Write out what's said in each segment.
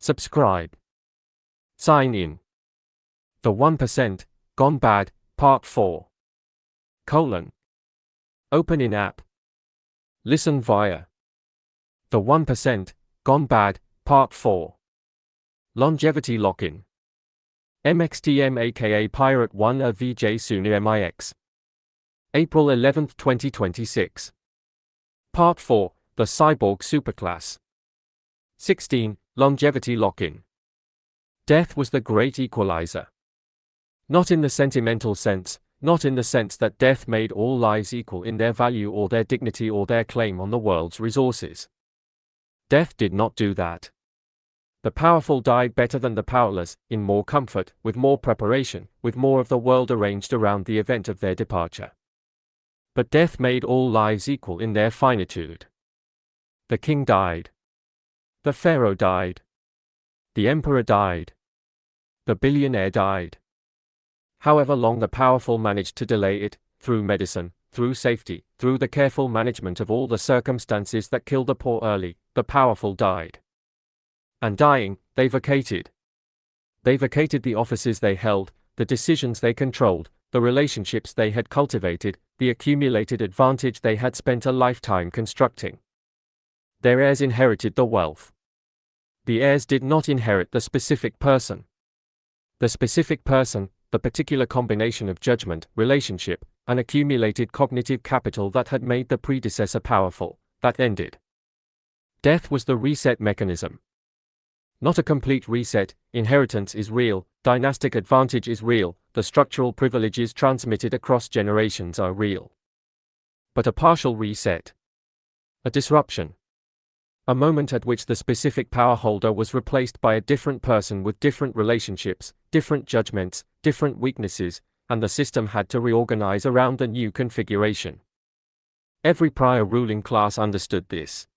Subscribe. Sign in. The 1% Gone Bad, Part 4. Open in app. Listen via. The 1% Gone Bad, Part 4. Longevity lock-in. MXTM aka Pirate 1 a VJ Sunu MIX. April 11, 2026. Part 4, The Cyborg Superclass. 16. Longevity lock-in. Death was the great equalizer. Not in the sentimental sense, not in the sense that death made all lives equal in their value or their dignity or their claim on the world's resources. Death did not do that. The powerful died better than the powerless, in more comfort, with more preparation, with more of the world arranged around the event of their departure. But death made all lives equal in their finitude. The king died. The pharaoh died. The emperor died. The billionaire died. However long the powerful managed to delay it, through medicine, through safety, through the careful management of all the circumstances that kill the poor early, the powerful died. And dying, they vacated. They vacated the offices they held, the decisions they controlled, the relationships they had cultivated, the accumulated advantage they had spent a lifetime constructing. Their heirs inherited the wealth. The heirs did not inherit the specific person. The specific person, the particular combination of judgment, relationship, and accumulated cognitive capital that had made the predecessor powerful, that ended. Death was the reset mechanism. Not a complete reset. Inheritance is real, dynastic advantage is real, the structural privileges transmitted across generations are real. But a partial reset. A disruption. A moment at which the specific power holder was replaced by a different person with different relationships, different judgments, different weaknesses, and the system had to reorganize around the new configuration. Every prior ruling class understood this.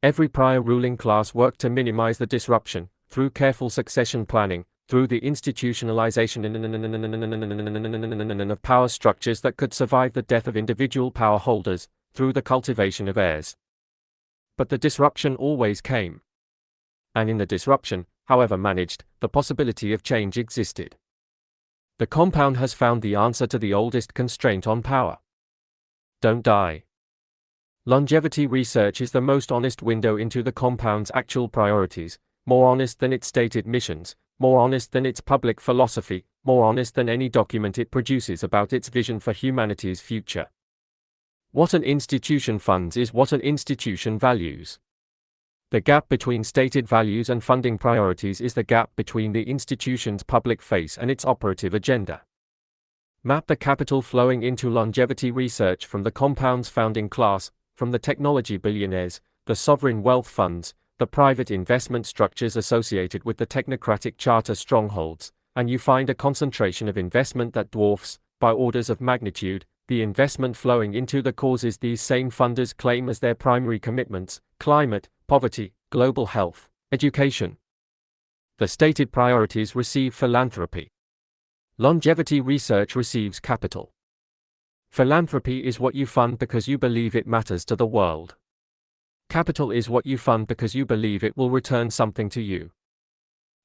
Every prior ruling class worked to minimize the disruption, through careful succession planning, through the institutionalization of power structures that could survive the death of individual power holders, through the cultivation of heirs. But the disruption always came. And in the disruption, however managed, the possibility of change existed. The compound has found the answer to the oldest constraint on power. Don't die. Longevity research is the most honest window into the compound's actual priorities, more honest than its stated missions, more honest than its public philosophy, more honest than any document it produces about its vision for humanity's future. What an institution funds is what an institution values. The gap between stated values and funding priorities is the gap between the institution's public face and its operative agenda. Map the capital flowing into longevity research from the compound's founding class, from the technology billionaires, the sovereign wealth funds, the private investment structures associated with the technocratic charter strongholds, and you find a concentration of investment that dwarfs, by orders of magnitude, the investment flowing into the causes these same funders claim as their primary commitments: climate, poverty, global health, education. The stated priorities receive philanthropy. Longevity research receives capital. Philanthropy is what you fund because you believe it matters to the world. Capital is what you fund because you believe it will return something to you.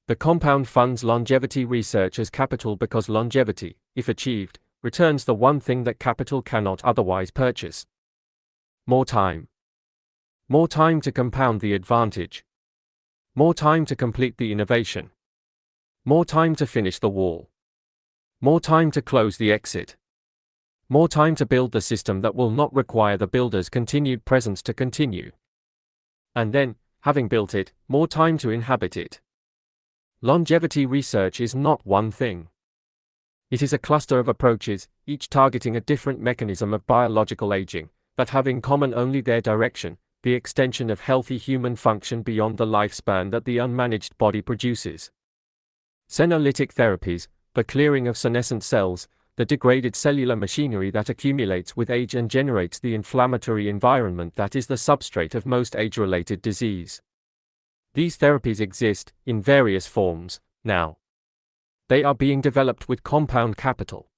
The compound funds longevity research as capital because longevity, if achieved, returns the one thing that capital cannot otherwise purchase. More time. More time to compound the advantage. More time to complete the innovation. More time to finish the wall. More time to close the exit. More time to build the system that will not require the builder's continued presence to continue. And then, having built it, more time to inhabit it. Longevity research is not one thing. It is a cluster of approaches, each targeting a different mechanism of biological aging, that have in common only their direction, the extension of healthy human function beyond the lifespan that the unmanaged body produces. Senolytic therapies, the clearing of senescent cells, the degraded cellular machinery that accumulates with age and generates the inflammatory environment that is the substrate of most age-related disease. These therapies exist, in various forms, now. They are being developed with compound capital.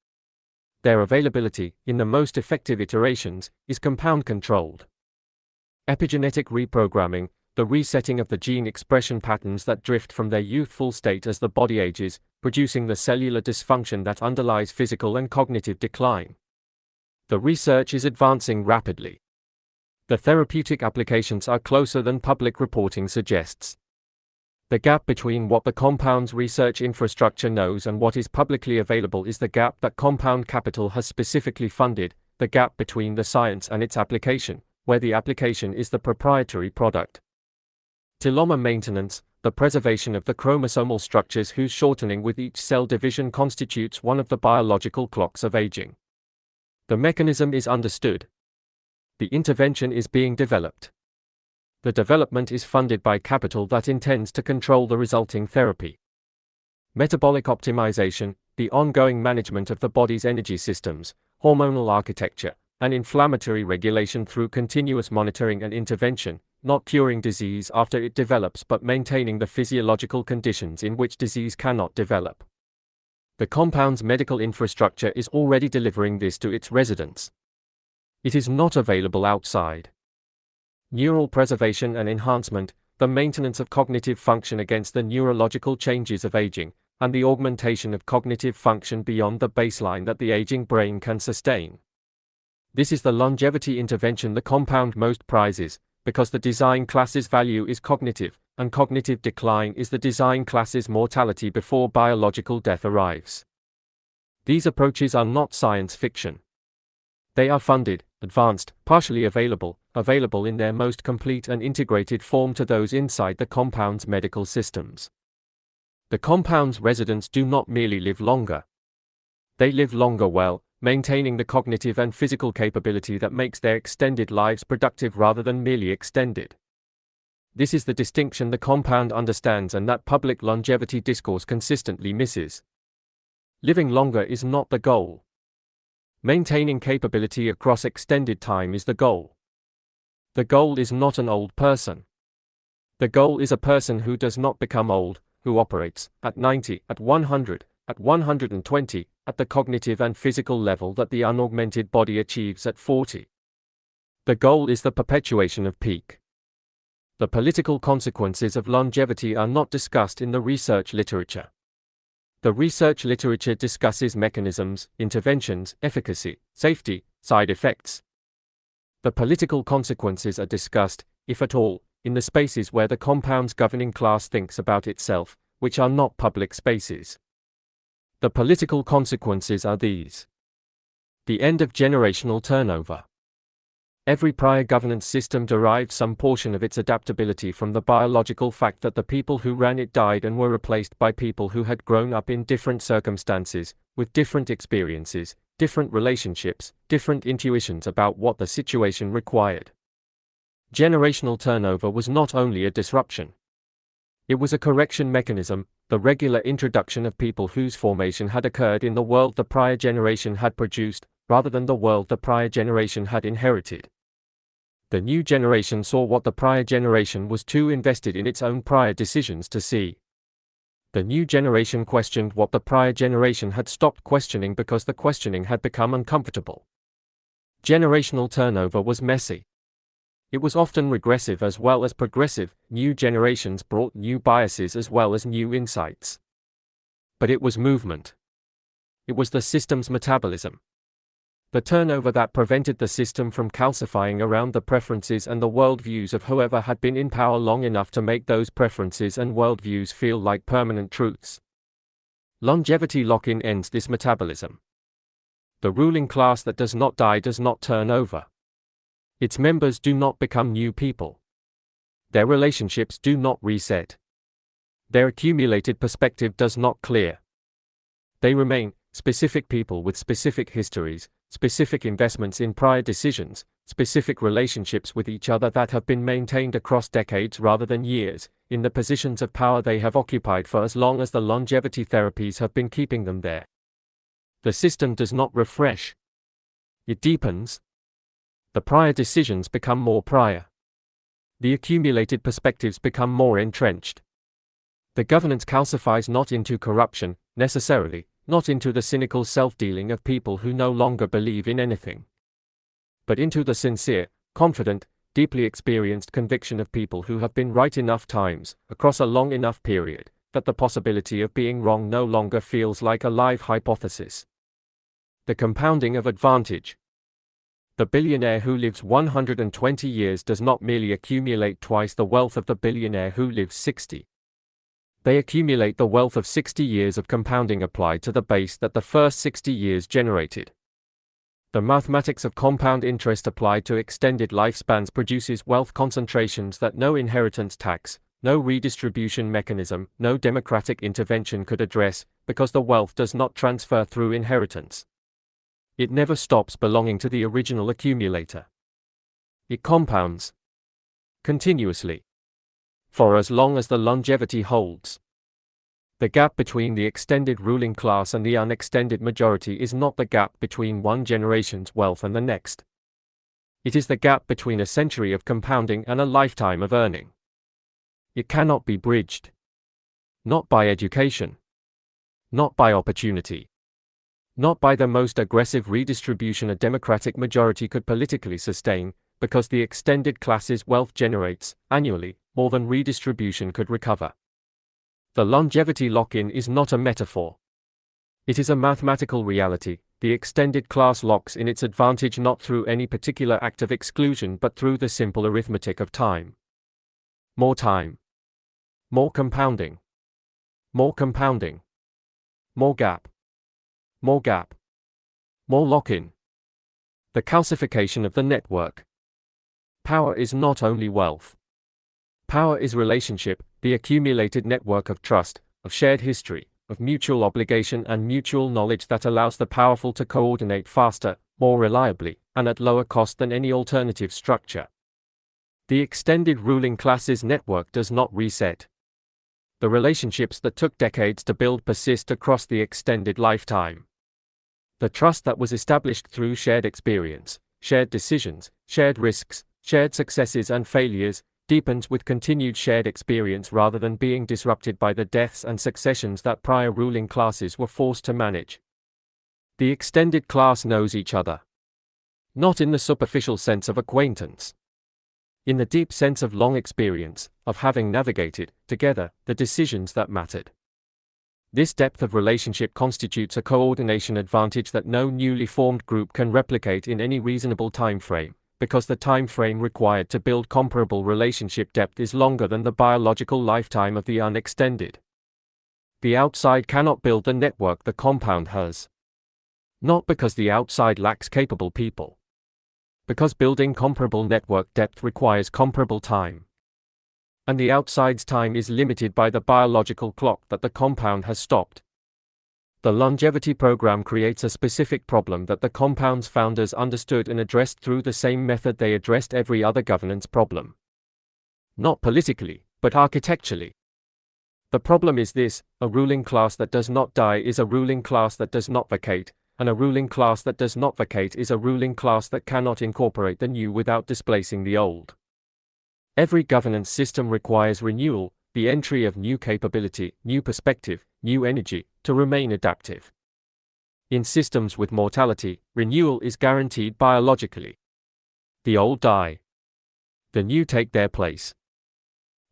Their availability, in the most effective iterations, is compound-controlled. Epigenetic reprogramming, the resetting of the gene expression patterns that drift from their youthful state as the body ages, producing the cellular dysfunction that underlies physical and cognitive decline. The research is advancing rapidly. The therapeutic applications are closer than public reporting suggests. The gap between what the compound's research infrastructure knows and what is publicly available is the gap that compound capital has specifically funded, the gap between the science and its application, where the application is the proprietary product. Telomere maintenance, the preservation of the chromosomal structures whose shortening with each cell division constitutes one of the biological clocks of aging. The mechanism is understood. The intervention is being developed. The development is funded by capital that intends to control the resulting therapy. Metabolic optimization, the ongoing management of the body's energy systems, hormonal architecture, and inflammatory regulation through continuous monitoring and intervention, not curing disease after it develops but maintaining the physiological conditions in which disease cannot develop. The compound's medical infrastructure is already delivering this to its residents. It is not available outside. Neural preservation and enhancement, the maintenance of cognitive function against the neurological changes of aging, and the augmentation of cognitive function beyond the baseline that the aging brain can sustain. This is the longevity intervention the compound most prizes, because the design class's value is cognitive, and cognitive decline is the design class's mortality before biological death arrives. These approaches are not science fiction. They are funded, advanced, partially available in their most complete and integrated form to those inside the compound's medical systems. The compound's residents do not merely live longer. They live longer well, maintaining the cognitive and physical capability that makes their extended lives productive rather than merely extended. This is the distinction the compound understands and that public longevity discourse consistently misses. Living longer is not the goal. Maintaining capability across extended time is the goal. The goal is not an old person. The goal is a person who does not become old, who operates, at 90, at 100, at 120, at the cognitive and physical level that the unaugmented body achieves at 40. The goal is the perpetuation of peak. The political consequences of longevity are not discussed in the research literature. The research literature discusses mechanisms, interventions, efficacy, safety, side effects. The political consequences are discussed, if at all, in the spaces where the compound's governing class thinks about itself, which are not public spaces. The political consequences are these. The end of generational turnover. Every prior governance system derived some portion of its adaptability from the biological fact that the people who ran it died and were replaced by people who had grown up in different circumstances, with different experiences, different relationships, different intuitions about what the situation required. Generational turnover was not only a disruption. It was a correction mechanism, the regular introduction of people whose formation had occurred in the world the prior generation had produced, rather than the world the prior generation had inherited. The new generation saw what the prior generation was too invested in its own prior decisions to see. The new generation questioned what the prior generation had stopped questioning because the questioning had become uncomfortable. Generational turnover was messy. It was often regressive as well as progressive. New generations brought new biases as well as new insights. But it was movement. It was the system's metabolism. The turnover that prevented the system from calcifying around the preferences and the worldviews of whoever had been in power long enough to make those preferences and worldviews feel like permanent truths. Longevity lock-in ends this metabolism. The ruling class that does not die does not turn over. Its members do not become new people. Their relationships do not reset. Their accumulated perspective does not clear. They remain specific people with specific histories, specific investments in prior decisions, specific relationships with each other that have been maintained across decades rather than years, in the positions of power they have occupied for as long as the longevity therapies have been keeping them there. The system does not refresh. It deepens. The prior decisions become more prior. The accumulated perspectives become more entrenched. The governance calcifies not into corruption, necessarily, not into the cynical self-dealing of people who no longer believe in anything, but into the sincere, confident, deeply experienced conviction of people who have been right enough times, across a long enough period, that the possibility of being wrong no longer feels like a live hypothesis. The compounding of advantage. The billionaire who lives 120 years does not merely accumulate twice the wealth of the billionaire who lives 60. They accumulate the wealth of 60 years of compounding applied to the base that the first 60 years generated. The mathematics of compound interest applied to extended lifespans produces wealth concentrations that no inheritance tax, no redistribution mechanism, no democratic intervention could address, because the wealth does not transfer through inheritance. It never stops belonging to the original accumulator. It compounds continuously for as long as the longevity holds. The gap between the extended ruling class and the unextended majority is not the gap between one generation's wealth and the next. It is the gap between a century of compounding and a lifetime of earning. It cannot be bridged. Not by education. Not by opportunity. Not by the most aggressive redistribution a democratic majority could politically sustain, because the extended class's wealth generates, annually, more than redistribution could recover. The longevity lock-in is not a metaphor. It is a mathematical reality. The extended class locks in its advantage not through any particular act of exclusion but through the simple arithmetic of time. More time. More compounding. More compounding. More gap. More gap. More lock-in. The calcification of the network. Power is not only wealth. Power is relationship, the accumulated network of trust, of shared history, of mutual obligation and mutual knowledge that allows the powerful to coordinate faster, more reliably, and at lower cost than any alternative structure. The extended ruling class's network does not reset. The relationships that took decades to build persist across the extended lifetime. The trust that was established through shared experience, shared decisions, shared risks, shared successes and failures, deepens with continued shared experience rather than being disrupted by the deaths and successions that prior ruling classes were forced to manage. The extended class knows each other. Not in the superficial sense of acquaintance. In the deep sense of long experience, of having navigated, together, the decisions that mattered. This depth of relationship constitutes a coordination advantage that no newly formed group can replicate in any reasonable time frame, because the time frame required to build comparable relationship depth is longer than the biological lifetime of the unextended. The outside cannot build the network the compound has. Not because the outside lacks capable people. Because building comparable network depth requires comparable time. And the outside's time is limited by the biological clock that the compound has stopped. The longevity program creates a specific problem that the compound's founders understood and addressed through the same method they addressed every other governance problem. Not politically, but architecturally. The problem is this: a ruling class that does not die is a ruling class that does not vacate, and a ruling class that does not vacate is a ruling class that cannot incorporate the new without displacing the old. Every governance system requires renewal, the entry of new capability, new perspective, new energy, to remain adaptive. In systems with mortality, renewal is guaranteed biologically. The old die. The new take their place.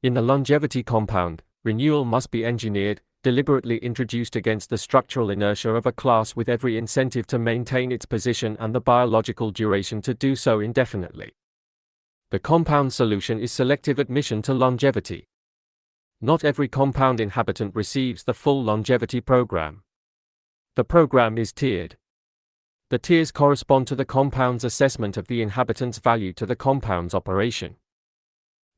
In the longevity compound, renewal must be engineered, deliberately introduced against the structural inertia of a class with every incentive to maintain its position and the biological duration to do so indefinitely. The compound solution is selective admission to longevity. Not every compound inhabitant receives the full longevity program. The program is tiered. The tiers correspond to the compound's assessment of the inhabitant's value to the compound's operation.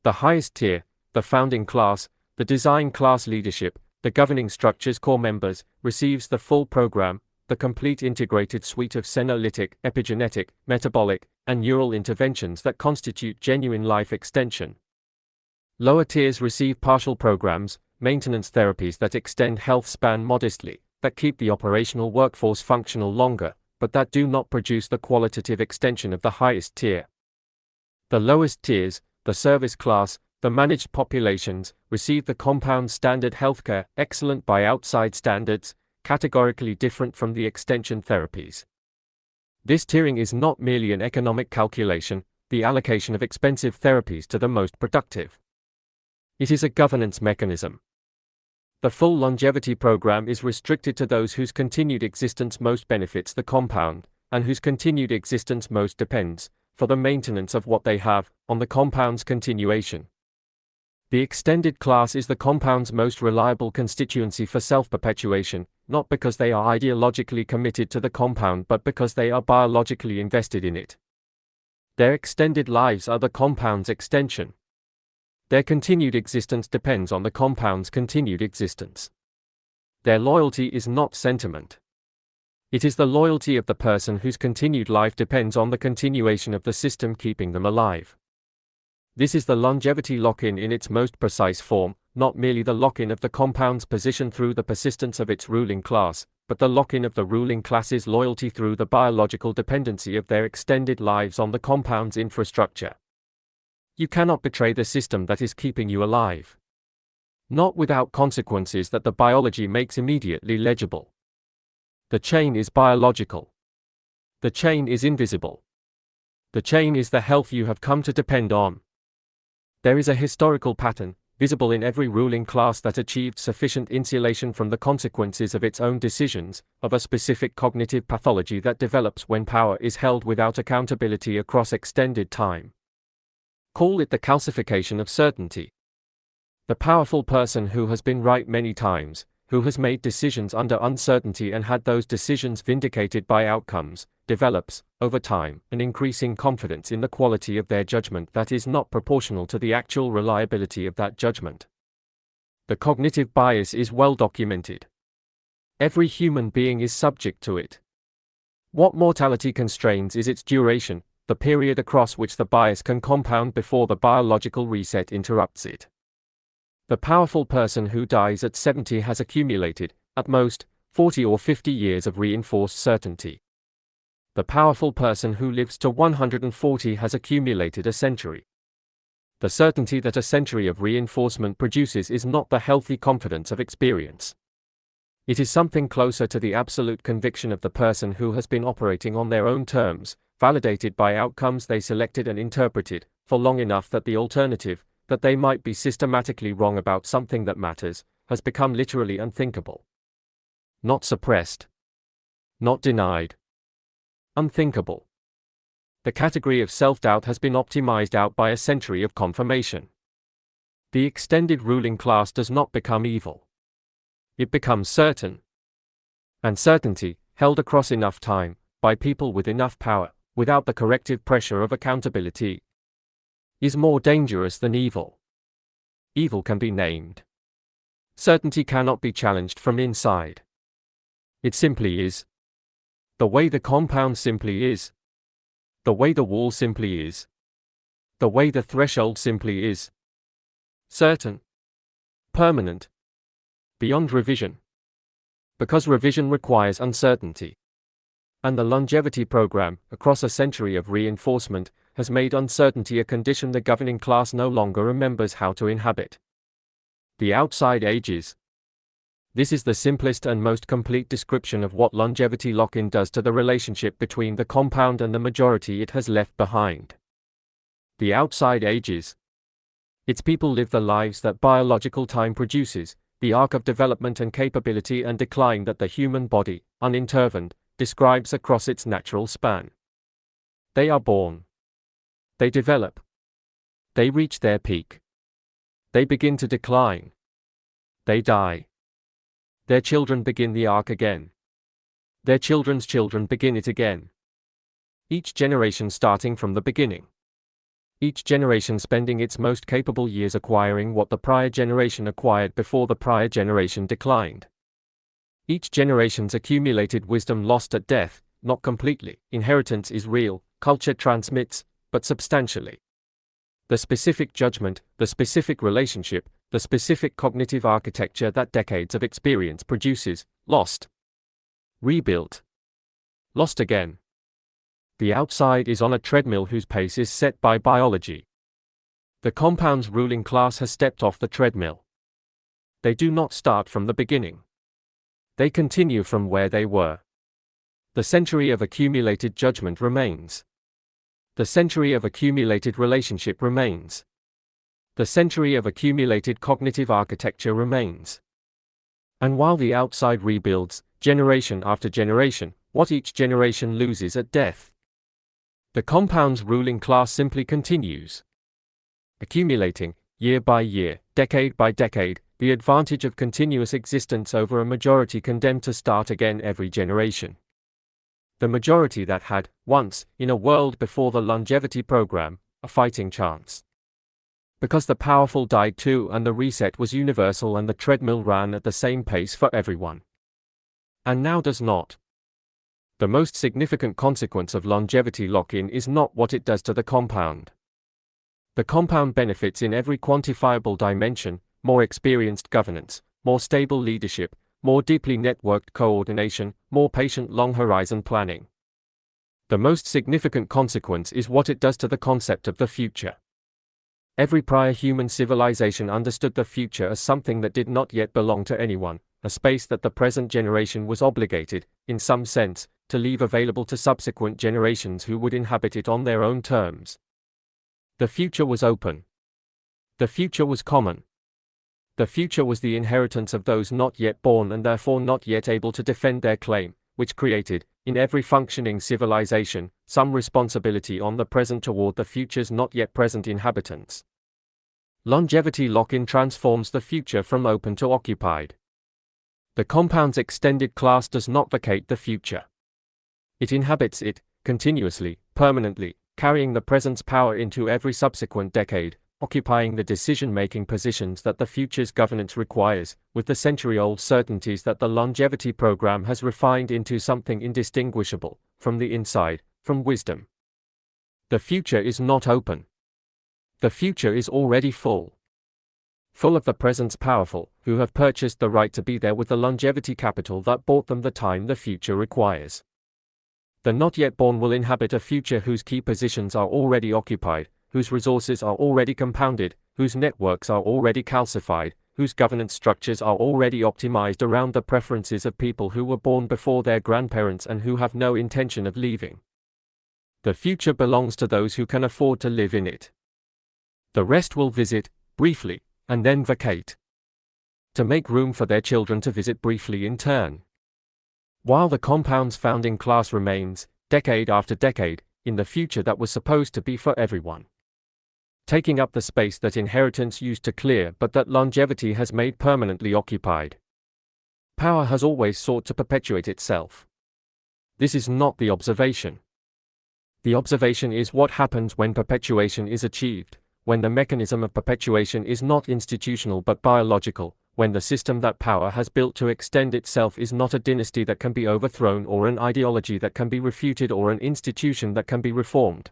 The highest tier, the founding class, the design class leadership, the governing structure's core members, receives the full program, the complete integrated suite of senolytic, epigenetic, metabolic, and neural interventions that constitute genuine life extension. Lower tiers receive partial programs, maintenance therapies that extend health span modestly, that keep the operational workforce functional longer, but that do not produce the qualitative extension of the highest tier. The lowest tiers, the service class, the managed populations, receive the compound standard healthcare, excellent by outside standards, categorically different from the extension therapies. This tiering is not merely an economic calculation, the allocation of expensive therapies to the most productive. It is a governance mechanism. The full longevity program is restricted to those whose continued existence most benefits the compound, and whose continued existence most depends, for the maintenance of what they have, on the compound's continuation. The extended class is the compound's most reliable constituency for self-perpetuation, not because they are ideologically committed to the compound but because they are biologically invested in it. Their extended lives are the compound's extension. Their continued existence depends on the compound's continued existence. Their loyalty is not sentiment. It is the loyalty of the person whose continued life depends on the continuation of the system keeping them alive. This is the longevity lock-in in its most precise form, not merely the lock-in of the compound's position through the persistence of its ruling class, but the lock-in of the ruling class's loyalty through the biological dependency of their extended lives on the compound's infrastructure. You cannot betray the system that is keeping you alive. Not without consequences that the biology makes immediately legible. The chain is biological. The chain is invisible. The chain is the health you have come to depend on. There is a historical pattern, visible in every ruling class that achieved sufficient insulation from the consequences of its own decisions, of a specific cognitive pathology that develops when power is held without accountability across extended time. Call it the calcification of certainty. The powerful person who has been right many times, who has made decisions under uncertainty and had those decisions vindicated by outcomes, develops, over time, an increasing confidence in the quality of their judgment that is not proportional to the actual reliability of that judgment. The cognitive bias is well documented. Every human being is subject to it. What mortality constrains is its duration, the period across which the bias can compound before the biological reset interrupts it. The powerful person who dies at 70 has accumulated, at most, 40 or 50 years of reinforced certainty. The powerful person who lives to 140 has accumulated a century. The certainty that a century of reinforcement produces is not the healthy confidence of experience. It is something closer to the absolute conviction of the person who has been operating on their own terms, validated by outcomes they selected and interpreted, for long enough that the alternative, that they might be systematically wrong about something that matters, has become literally unthinkable. Not suppressed. Not denied. Unthinkable. The category of self-doubt has been optimized out by a century of confirmation. The extended ruling class does not become evil. It becomes certain. And certainty, held across enough time, by people with enough power, without the corrective pressure of accountability, is more dangerous than evil. Evil can be named. Certainty cannot be challenged from inside. It simply is. The way the compound simply is. The way the wall simply is. The way the threshold simply is. Certain. Permanent. Beyond revision. Because revision requires uncertainty. And the longevity program, across a century of reinforcement, has made uncertainty a condition the governing class no longer remembers how to inhabit. The outside ages. This is the simplest and most complete description of what longevity lock-in does to the relationship between the compound and the majority it has left behind. The outside ages. Its people live the lives that biological time produces, the arc of development and capability and decline that the human body, unintervened, describes across its natural span. They are born. They develop. They reach their peak. They begin to decline. They die. Their children begin the arc again. Their children's children begin it again. Each generation starting from the beginning. Each generation spending its most capable years acquiring what the prior generation acquired before the prior generation declined. Each generation's accumulated wisdom lost at death, not completely. Inheritance is real, culture transmits, but substantially. The specific judgment, the specific relationship, the specific cognitive architecture that decades of experience produces, lost. Rebuilt. Lost again. The outside is on a treadmill whose pace is set by biology. The compound's ruling class has stepped off the treadmill. They do not start from the beginning. They continue from where they were. The century of accumulated judgment remains. The century of accumulated relationship remains. The century of accumulated cognitive architecture remains. And while the outside rebuilds, generation after generation, what each generation loses at death, the compound's ruling class simply continues, accumulating, year by year, decade by decade, the advantage of continuous existence over a majority condemned to start again every generation. The majority that had, once, in a world before the longevity program, a fighting chance. Because the powerful died too and the reset was universal and the treadmill ran at the same pace for everyone. And now does not. The most significant consequence of longevity lock-in is not what it does to the compound. The compound benefits in every quantifiable dimension: more experienced governance, more stable leadership, more deeply networked coordination, more patient long-horizon planning. The most significant consequence is what it does to the concept of the future. Every prior human civilization understood the future as something that did not yet belong to anyone, a space that the present generation was obligated, in some sense, to leave available to subsequent generations who would inhabit it on their own terms. The future was open. The future was common. The future was the inheritance of those not yet born and therefore not yet able to defend their claim, which created, in every functioning civilization, some responsibility on the present toward the future's not yet present inhabitants. Longevity lock-in transforms the future from open to occupied. The compound's extended class does not vacate the future. It inhabits it, continuously, permanently, carrying the present's power into every subsequent decade, occupying the decision-making positions that the future's governance requires, with the century-old certainties that the longevity program has refined into something indistinguishable, from the inside, from wisdom. The future is not open. The future is already full. Full of the present's powerful, who have purchased the right to be there with the longevity capital that bought them the time the future requires. The not yet born will inhabit a future whose key positions are already occupied, whose resources are already compounded, whose networks are already calcified, whose governance structures are already optimized around the preferences of people who were born before their grandparents and who have no intention of leaving. The future belongs to those who can afford to live in it. The rest will visit, briefly, and then vacate, to make room for their children to visit briefly in turn. While the compound's founding class remains, decade after decade, in the future that was supposed to be for everyone, taking up the space that inheritance used to clear but that longevity has made permanently occupied. Power has always sought to perpetuate itself. This is not the observation. The observation is what happens when perpetuation is achieved, when the mechanism of perpetuation is not institutional but biological, when the system that power has built to extend itself is not a dynasty that can be overthrown or an ideology that can be refuted or an institution that can be reformed,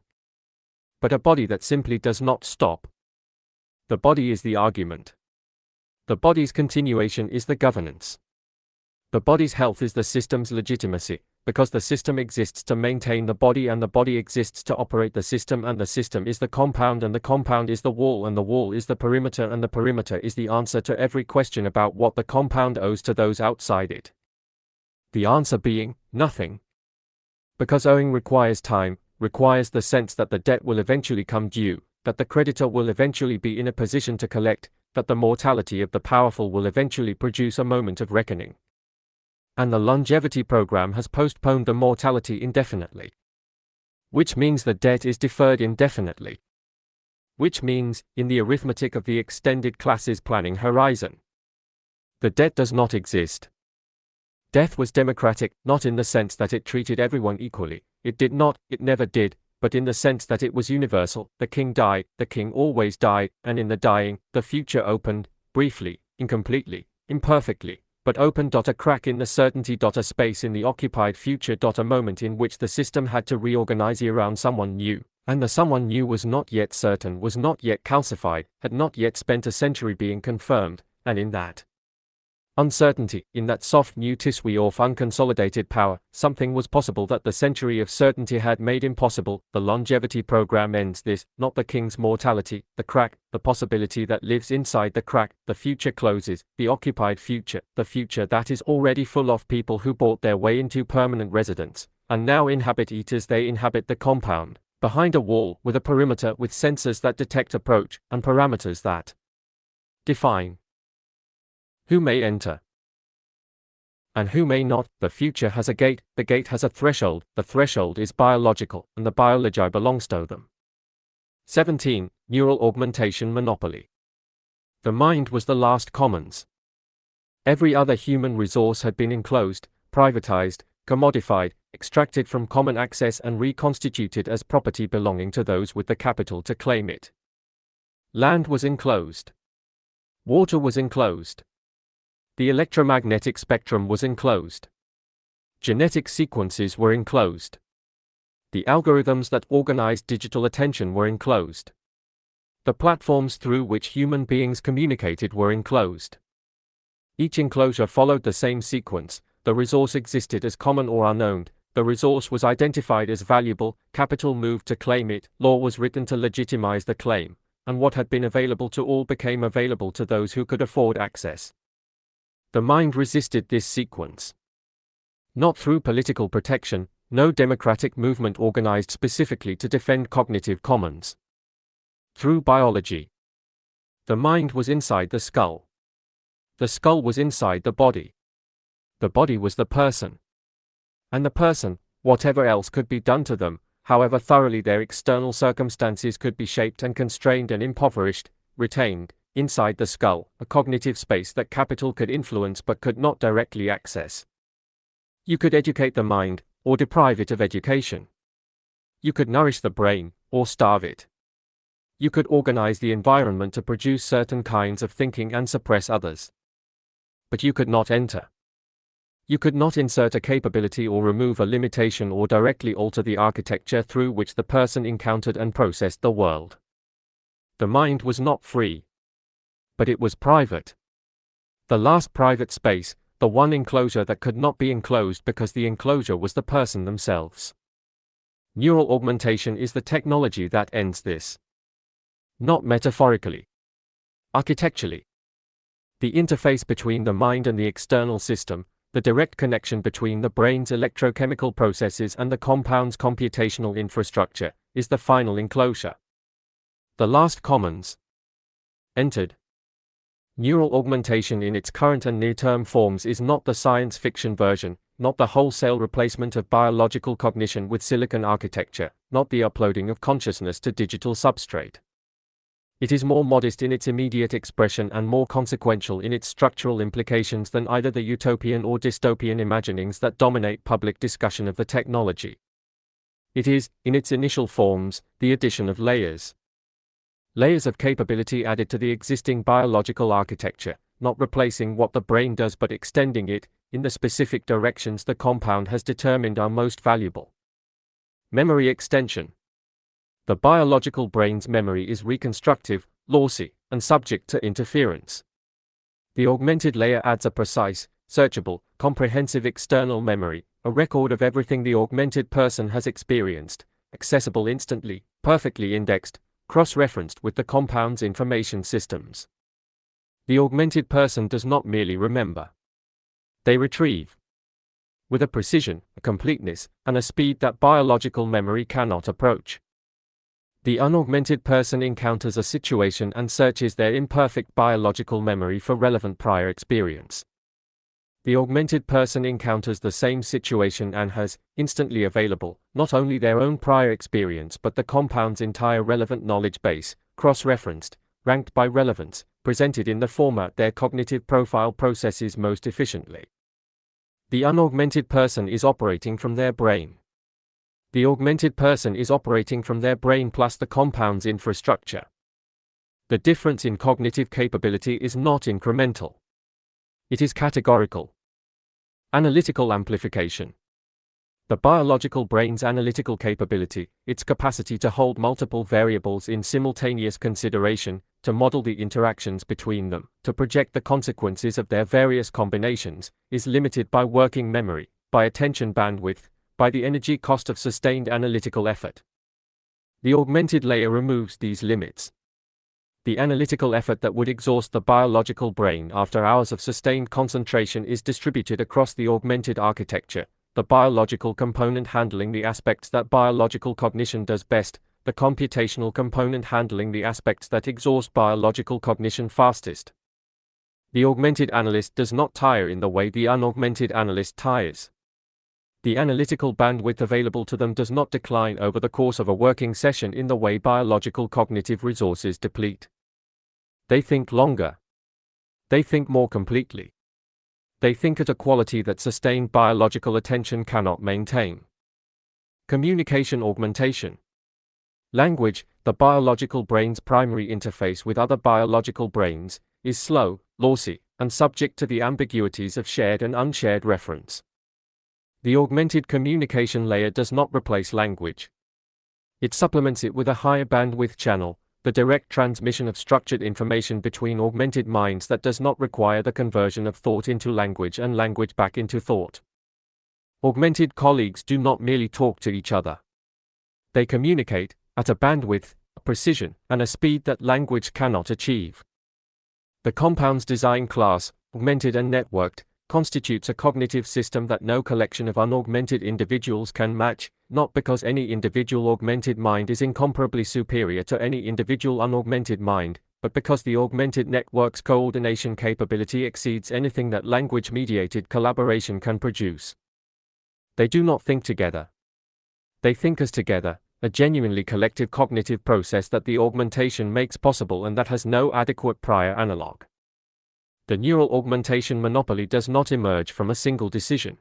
but a body that simply does not stop. The body is the argument. The body's continuation is the governance. The body's health is the system's legitimacy, because the system exists to maintain the body and the body exists to operate the system and the system is the compound and the compound is the wall and the wall is the perimeter and the perimeter is the answer to every question about what the compound owes to those outside it. The answer being, nothing. Because owing requires time, requires the sense that the debt will eventually come due, that the creditor will eventually be in a position to collect, that the mortality of the powerful will eventually produce a moment of reckoning. And the longevity program has postponed the mortality indefinitely. Which means the debt is deferred indefinitely. Which means, in the arithmetic of the extended class's planning horizon, the debt does not exist. Death was democratic, not in the sense that it treated everyone equally, it did not, it never did, but in the sense that it was universal. The king died, the king always died, and in the dying, the future opened, briefly, incompletely, imperfectly, but opened. A crack in the certainty. A space in the occupied future. A moment in which the system had to reorganize around someone new, and the someone new was not yet certain, was not yet calcified, had not yet spent a century being confirmed, and in that uncertainty, in that soft new tissue of unconsolidated power, something was possible that the century of certainty had made impossible. The longevity program ends this, not the king's mortality, the crack, the possibility that lives inside the crack. The future closes, the occupied future, the future that is already full of people who bought their way into permanent residence, and now inhabit it as they inhabit the compound, Behind a wall with a perimeter with sensors that detect approach and parameters that define who may enter and who may not. The future has a gate, the gate has a threshold, the threshold is biological, and the biology belongs to them. 17. Neural augmentation monopoly. The mind was the last commons. Every other human resource had been enclosed, privatized, commodified, extracted from common access and reconstituted as property belonging to those with the capital to claim it. Land was enclosed. Water was enclosed. The electromagnetic spectrum was enclosed. Genetic sequences were enclosed. The algorithms that organized digital attention were enclosed. The platforms through which human beings communicated were enclosed. Each enclosure followed the same sequence. The resource existed as common or unowned. The resource was identified as valuable, capital moved to claim it, law was written to legitimize the claim, and what had been available to all became available to those who could afford access. The mind resisted this sequence. Not through political protection, no democratic movement organized specifically to defend cognitive commons. Through biology. The mind was inside the skull. The skull was inside the body. The body was the person. And the person, whatever else could be done to them, however thoroughly their external circumstances could be shaped and constrained and impoverished, retained, inside the skull, a cognitive space that capital could influence but could not directly access. You could educate the mind, or deprive it of education. You could nourish the brain, or starve it. You could organize the environment to produce certain kinds of thinking and suppress others. But you could not enter. You could not insert a capability or remove a limitation or directly alter the architecture through which the person encountered and processed the world. The mind was not free. But it was private. The last private space, the one enclosure that could not be enclosed because the enclosure was the person themselves. Neural augmentation is the technology that ends this. Not metaphorically. Architecturally. The interface between the mind and the external system, the direct connection between the brain's electrochemical processes and the compound's computational infrastructure, is the final enclosure. The last commons entered. Neural augmentation in its current and near-term forms is not the science fiction version, not the wholesale replacement of biological cognition with silicon architecture, not the uploading of consciousness to digital substrate. It is more modest in its immediate expression and more consequential in its structural implications than either the utopian or dystopian imaginings that dominate public discussion of the technology. It is, in its initial forms, the addition of layers. Layers of capability added to the existing biological architecture, not replacing what the brain does but extending it, in the specific directions the compound has determined are most valuable. Memory extension. The biological brain's memory is reconstructive, lossy, and subject to interference. The augmented layer adds a precise, searchable, comprehensive external memory, a record of everything the augmented person has experienced, accessible instantly, perfectly indexed, cross-referenced with the compound's information systems. The augmented person does not merely remember. They retrieve. With a precision, a completeness, and a speed that biological memory cannot approach. The unaugmented person encounters a situation and searches their imperfect biological memory for relevant prior experience. The augmented person encounters the same situation and has, instantly available, not only their own prior experience but the compound's entire relevant knowledge base, cross-referenced, ranked by relevance, presented in the format their cognitive profile processes most efficiently. The unaugmented person is operating from their brain. The augmented person is operating from their brain plus the compound's infrastructure. The difference in cognitive capability is not incremental. It is categorical. Analytical amplification. The biological brain's analytical capability, its capacity to hold multiple variables in simultaneous consideration, to model the interactions between them, to project the consequences of their various combinations, is limited by working memory, by attention bandwidth, by the energy cost of sustained analytical effort. The augmented layer removes these limits. The analytical effort that would exhaust the biological brain after hours of sustained concentration is distributed across the augmented architecture, the biological component handling the aspects that biological cognition does best, the computational component handling the aspects that exhaust biological cognition fastest. The augmented analyst does not tire in the way the unaugmented analyst tires. The analytical bandwidth available to them does not decline over the course of a working session in the way biological cognitive resources deplete. They think longer. They think more completely. They think at a quality that sustained biological attention cannot maintain. Communication augmentation. Language, the biological brain's primary interface with other biological brains, is slow, lossy, and subject to the ambiguities of shared and unshared reference. The augmented communication layer does not replace language. It supplements it with a higher bandwidth channel, the direct transmission of structured information between augmented minds that does not require the conversion of thought into language and language back into thought. Augmented colleagues do not merely talk to each other. They communicate, at a bandwidth, a precision, and a speed that language cannot achieve. The compounds design class, augmented and networked, constitutes a cognitive system that no collection of unaugmented individuals can match, not because any individual augmented mind is incomparably superior to any individual unaugmented mind, but because the augmented network's coordination capability exceeds anything that language-mediated collaboration can produce. They do not think together. They think as together, a genuinely collective cognitive process that the augmentation makes possible and that has no adequate prior analog. The neural augmentation monopoly does not emerge from a single decision.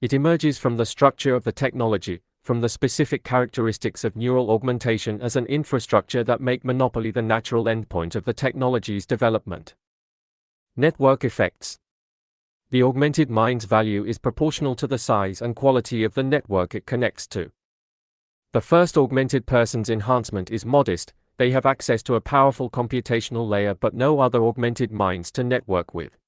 It emerges from the structure of the technology, from the specific characteristics of neural augmentation as an infrastructure that make monopoly the natural endpoint of the technology's development. Network effects. The augmented mind's value is proportional to the size and quality of the network it connects to. The first augmented person's enhancement is modest. They have access to a powerful computational layer but no other augmented minds to network with.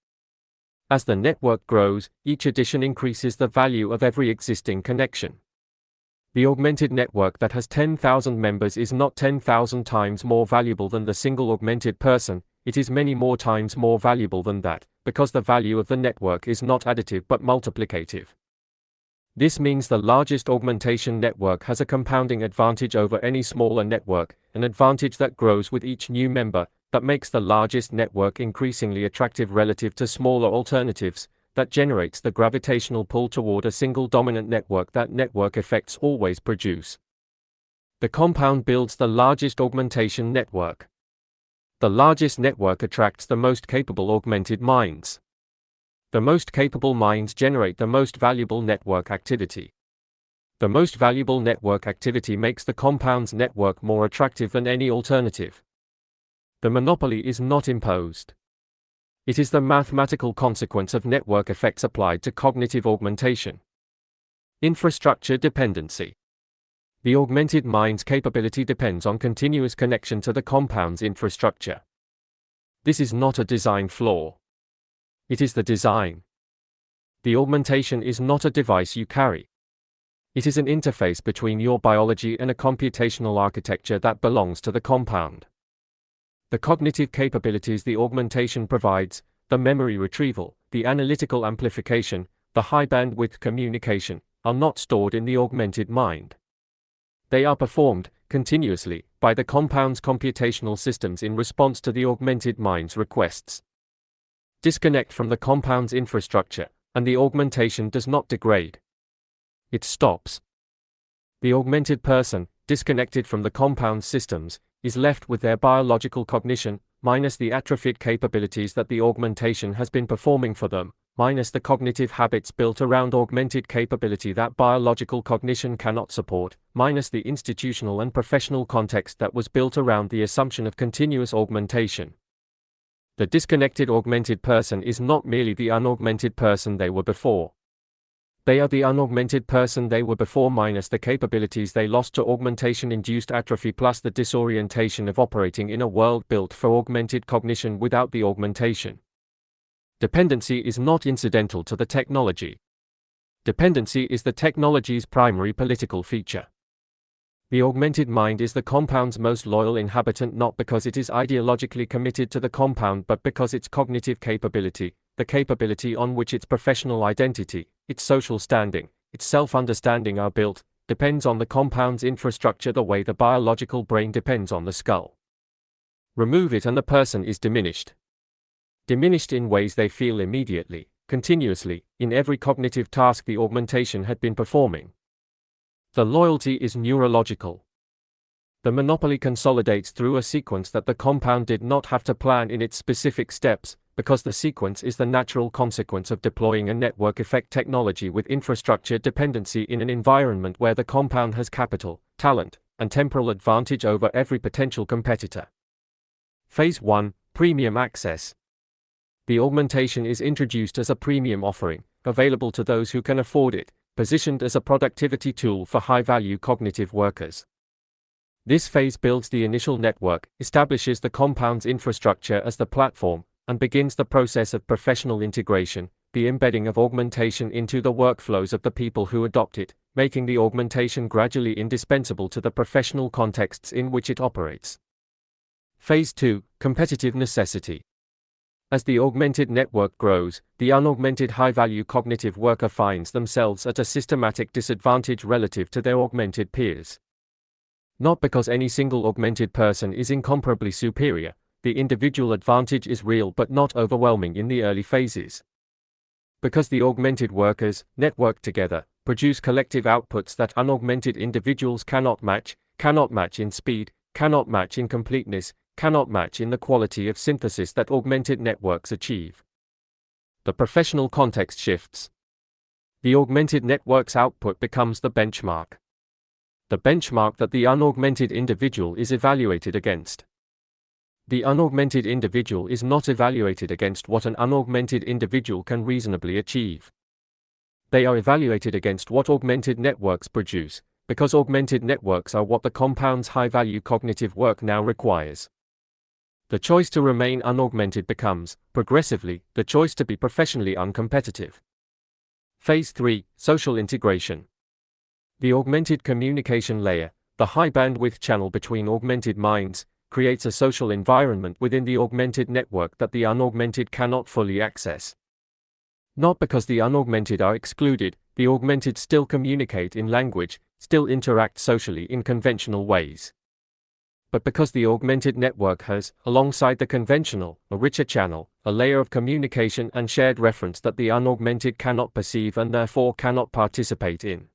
As the network grows, each addition increases the value of every existing connection. The augmented network that has 10,000 members is not 10,000 times more valuable than the single augmented person, it is many more times more valuable than that, because the value of the network is not additive but multiplicative. This means the largest augmentation network has a compounding advantage over any smaller network, an advantage that grows with each new member, that makes the largest network increasingly attractive relative to smaller alternatives, that generates the gravitational pull toward a single dominant network that network effects always produce. The compound builds the largest augmentation network. The largest network attracts the most capable augmented minds. The most capable minds generate the most valuable network activity. The most valuable network activity makes the compound's network more attractive than any alternative. The monopoly is not imposed. It is the mathematical consequence of network effects applied to cognitive augmentation. Infrastructure dependency. The augmented mind's capability depends on continuous connection to the compound's infrastructure. This is not a design flaw. It is the design. The augmentation is not a device you carry. It is an interface between your biology and a computational architecture that belongs to the compound. The cognitive capabilities the augmentation provides, the memory retrieval, the analytical amplification, the high bandwidth communication, are not stored in the augmented mind. They are performed, continuously, by the compound's computational systems in response to the augmented mind's requests. Disconnect from the compound's infrastructure, and the augmentation does not degrade. It stops. The augmented person, disconnected from the compound's systems, is left with their biological cognition, minus the atrophied capabilities that the augmentation has been performing for them, minus the cognitive habits built around augmented capability that biological cognition cannot support, minus the institutional and professional context that was built around the assumption of continuous augmentation. The disconnected augmented person is not merely the unaugmented person they were before. They are the unaugmented person they were before minus the capabilities they lost to augmentation-induced atrophy plus the disorientation of operating in a world built for augmented cognition without the augmentation. Dependency is not incidental to the technology. Dependency is the technology's primary political feature. The augmented mind is the compound's most loyal inhabitant not because it is ideologically committed to the compound but because its cognitive capability, the capability on which its professional identity, its social standing, its self-understanding are built, depends on the compound's infrastructure the way the biological brain depends on the skull. Remove it and the person is diminished. Diminished in ways they feel immediately, continuously, in every cognitive task the augmentation had been performing. The loyalty is neurological. The monopoly consolidates through a sequence that the compound did not have to plan in its specific steps, because the sequence is the natural consequence of deploying a network effect technology with infrastructure dependency in an environment where the compound has capital, talent, and temporal advantage over every potential competitor. Phase 1, Premium Access. The augmentation is introduced as a premium offering, available to those who can afford it, positioned as a productivity tool for high-value cognitive workers. This phase builds the initial network, establishes the compound's infrastructure as the platform, and begins the process of professional integration, the embedding of augmentation into the workflows of the people who adopt it, making the augmentation gradually indispensable to the professional contexts in which it operates. Phase 2, Competitive Necessity. As the augmented network grows, the unaugmented high-value cognitive worker finds themselves at a systematic disadvantage relative to their augmented peers. Not because any single augmented person is incomparably superior, the individual advantage is real but not overwhelming in the early phases. Because the augmented workers, networked together, produce collective outputs that unaugmented individuals cannot match in speed, cannot match in completeness, cannot match in the quality of synthesis that augmented networks achieve. The professional context shifts. The augmented network's output becomes the benchmark. The benchmark that the unaugmented individual is evaluated against. The unaugmented individual is not evaluated against what an unaugmented individual can reasonably achieve. They are evaluated against what augmented networks produce, because augmented networks are what the compound's high-value cognitive work now requires. The choice to remain unaugmented becomes, progressively, the choice to be professionally uncompetitive. Phase 3, Social Integration. The augmented communication layer, the high-bandwidth channel between augmented minds, creates a social environment within the augmented network that the unaugmented cannot fully access. Not because the unaugmented are excluded, the augmented still communicate in language, still interact socially in conventional ways. But because the augmented network has, alongside the conventional, a richer channel, a layer of communication and shared reference that the unaugmented cannot perceive and therefore cannot participate in.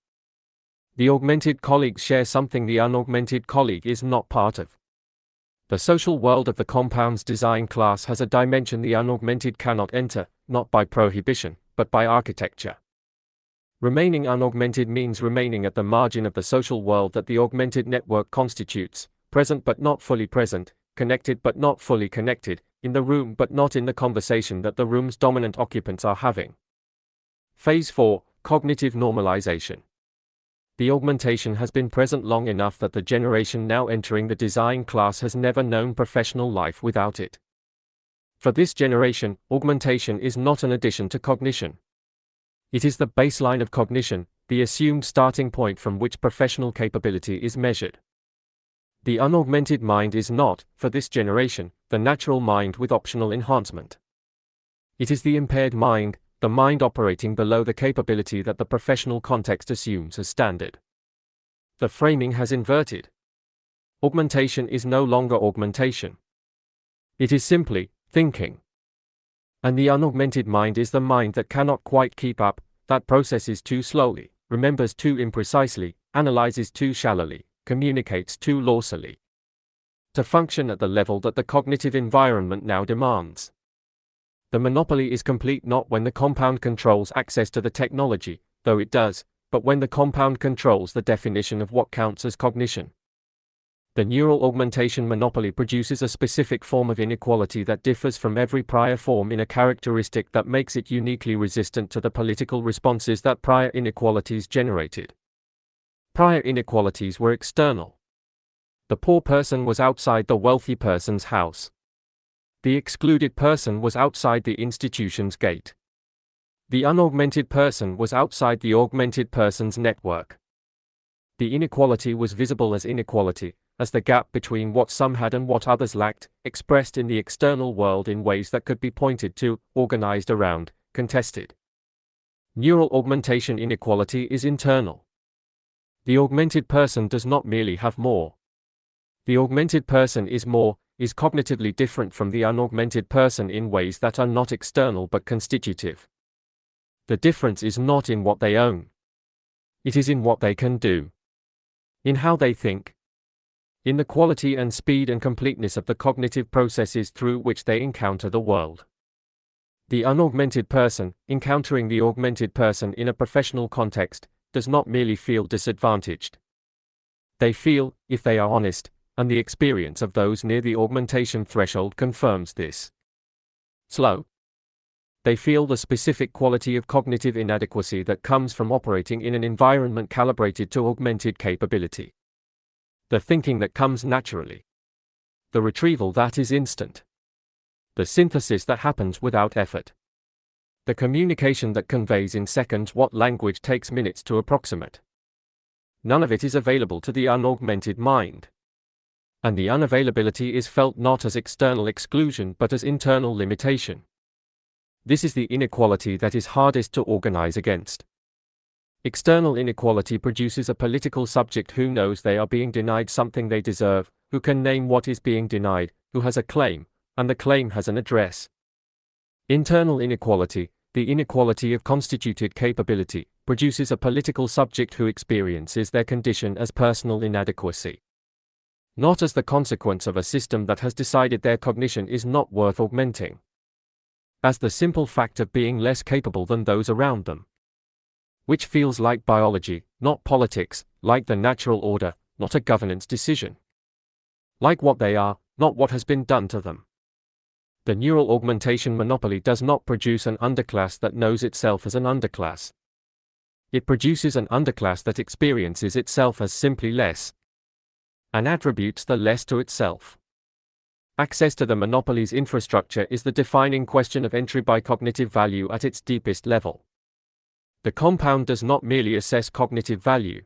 The augmented colleagues share something the unaugmented colleague is not part of. The social world of the compound's design class has a dimension the unaugmented cannot enter, not by prohibition, but by architecture. Remaining unaugmented means remaining at the margin of the social world that the augmented network constitutes, present but not fully present, connected but not fully connected, in the room but not in the conversation that the room's dominant occupants are having. Phase 4, Cognitive Normalization. The augmentation has been present long enough that the generation now entering the design class has never known professional life without it. For this generation, augmentation is not an addition to cognition. It is the baseline of cognition, the assumed starting point from which professional capability is measured. The unaugmented mind is not, for this generation, the natural mind with optional enhancement. It is the impaired mind, the mind operating below the capability that the professional context assumes as standard. The framing has inverted. Augmentation is no longer augmentation. It is simply thinking. And the unaugmented mind is the mind that cannot quite keep up, that processes too slowly, remembers too imprecisely, analyzes too shallowly, communicates too loosely. To function at the level that the cognitive environment now demands. The monopoly is complete not when the compound controls access to the technology, though it does, but when the compound controls the definition of what counts as cognition. The neural augmentation monopoly produces a specific form of inequality that differs from every prior form in a characteristic that makes it uniquely resistant to the political responses that prior inequalities generated. Prior inequalities were external. The poor person was outside the wealthy person's house. The excluded person was outside the institution's gate. The unaugmented person was outside the augmented person's network. The inequality was visible as inequality, as the gap between what some had and what others lacked, expressed in the external world in ways that could be pointed to, organized around, contested. Neural augmentation inequality is internal. The augmented person does not merely have more. The augmented person is cognitively different from the unaugmented person in ways that are not external but constitutive. The difference is not in what they own. It is in what they can do. In how they think. In the quality and speed and completeness of the cognitive processes through which they encounter the world. The unaugmented person, encountering the augmented person in a professional context, does not merely feel disadvantaged. They feel, if they are honest, and the experience of those near the augmentation threshold confirms this. Slow. They feel the specific quality of cognitive inadequacy that comes from operating in an environment calibrated to augmented capability. The thinking that comes naturally. The retrieval that is instant. The synthesis that happens without effort. The communication that conveys in seconds what language takes minutes to approximate. None of it is available to the unaugmented mind. And the unavailability is felt not as external exclusion but as internal limitation. This is the inequality that is hardest to organize against. External inequality produces a political subject who knows they are being denied something they deserve, who can name what is being denied, who has a claim, and the claim has an address. Internal inequality, the inequality of constituted capability, produces a political subject who experiences their condition as personal inadequacy. Not as the consequence of a system that has decided their cognition is not worth augmenting. As the simple fact of being less capable than those around them. Which feels like biology, not politics, like the natural order, not a governance decision. Like what they are, not what has been done to them. The neural augmentation monopoly does not produce an underclass that knows itself as an underclass. It produces an underclass that experiences itself as simply less. And attributes the less to itself. Access to the monopoly's infrastructure is the defining question of entry by cognitive value at its deepest level. The compound does not merely assess cognitive value.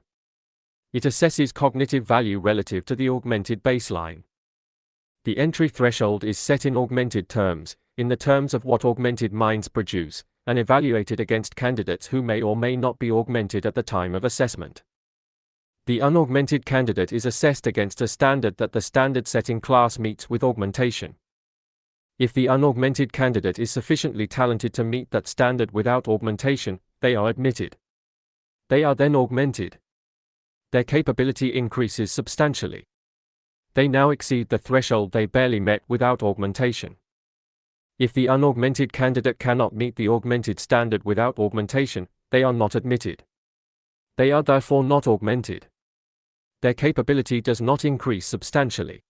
It assesses cognitive value relative to the augmented baseline. The entry threshold is set in augmented terms, in the terms of what augmented minds produce, and evaluated against candidates who may or may not be augmented at the time of assessment. The unaugmented candidate is assessed against a standard that the standard-setting class meets with augmentation. If the unaugmented candidate is sufficiently talented to meet that standard without augmentation, they are admitted. They are then augmented. Their capability increases substantially. They now exceed the threshold they barely met without augmentation. If the unaugmented candidate cannot meet the augmented standard without augmentation, they are not admitted. They are therefore not augmented. Their capability does not increase substantially.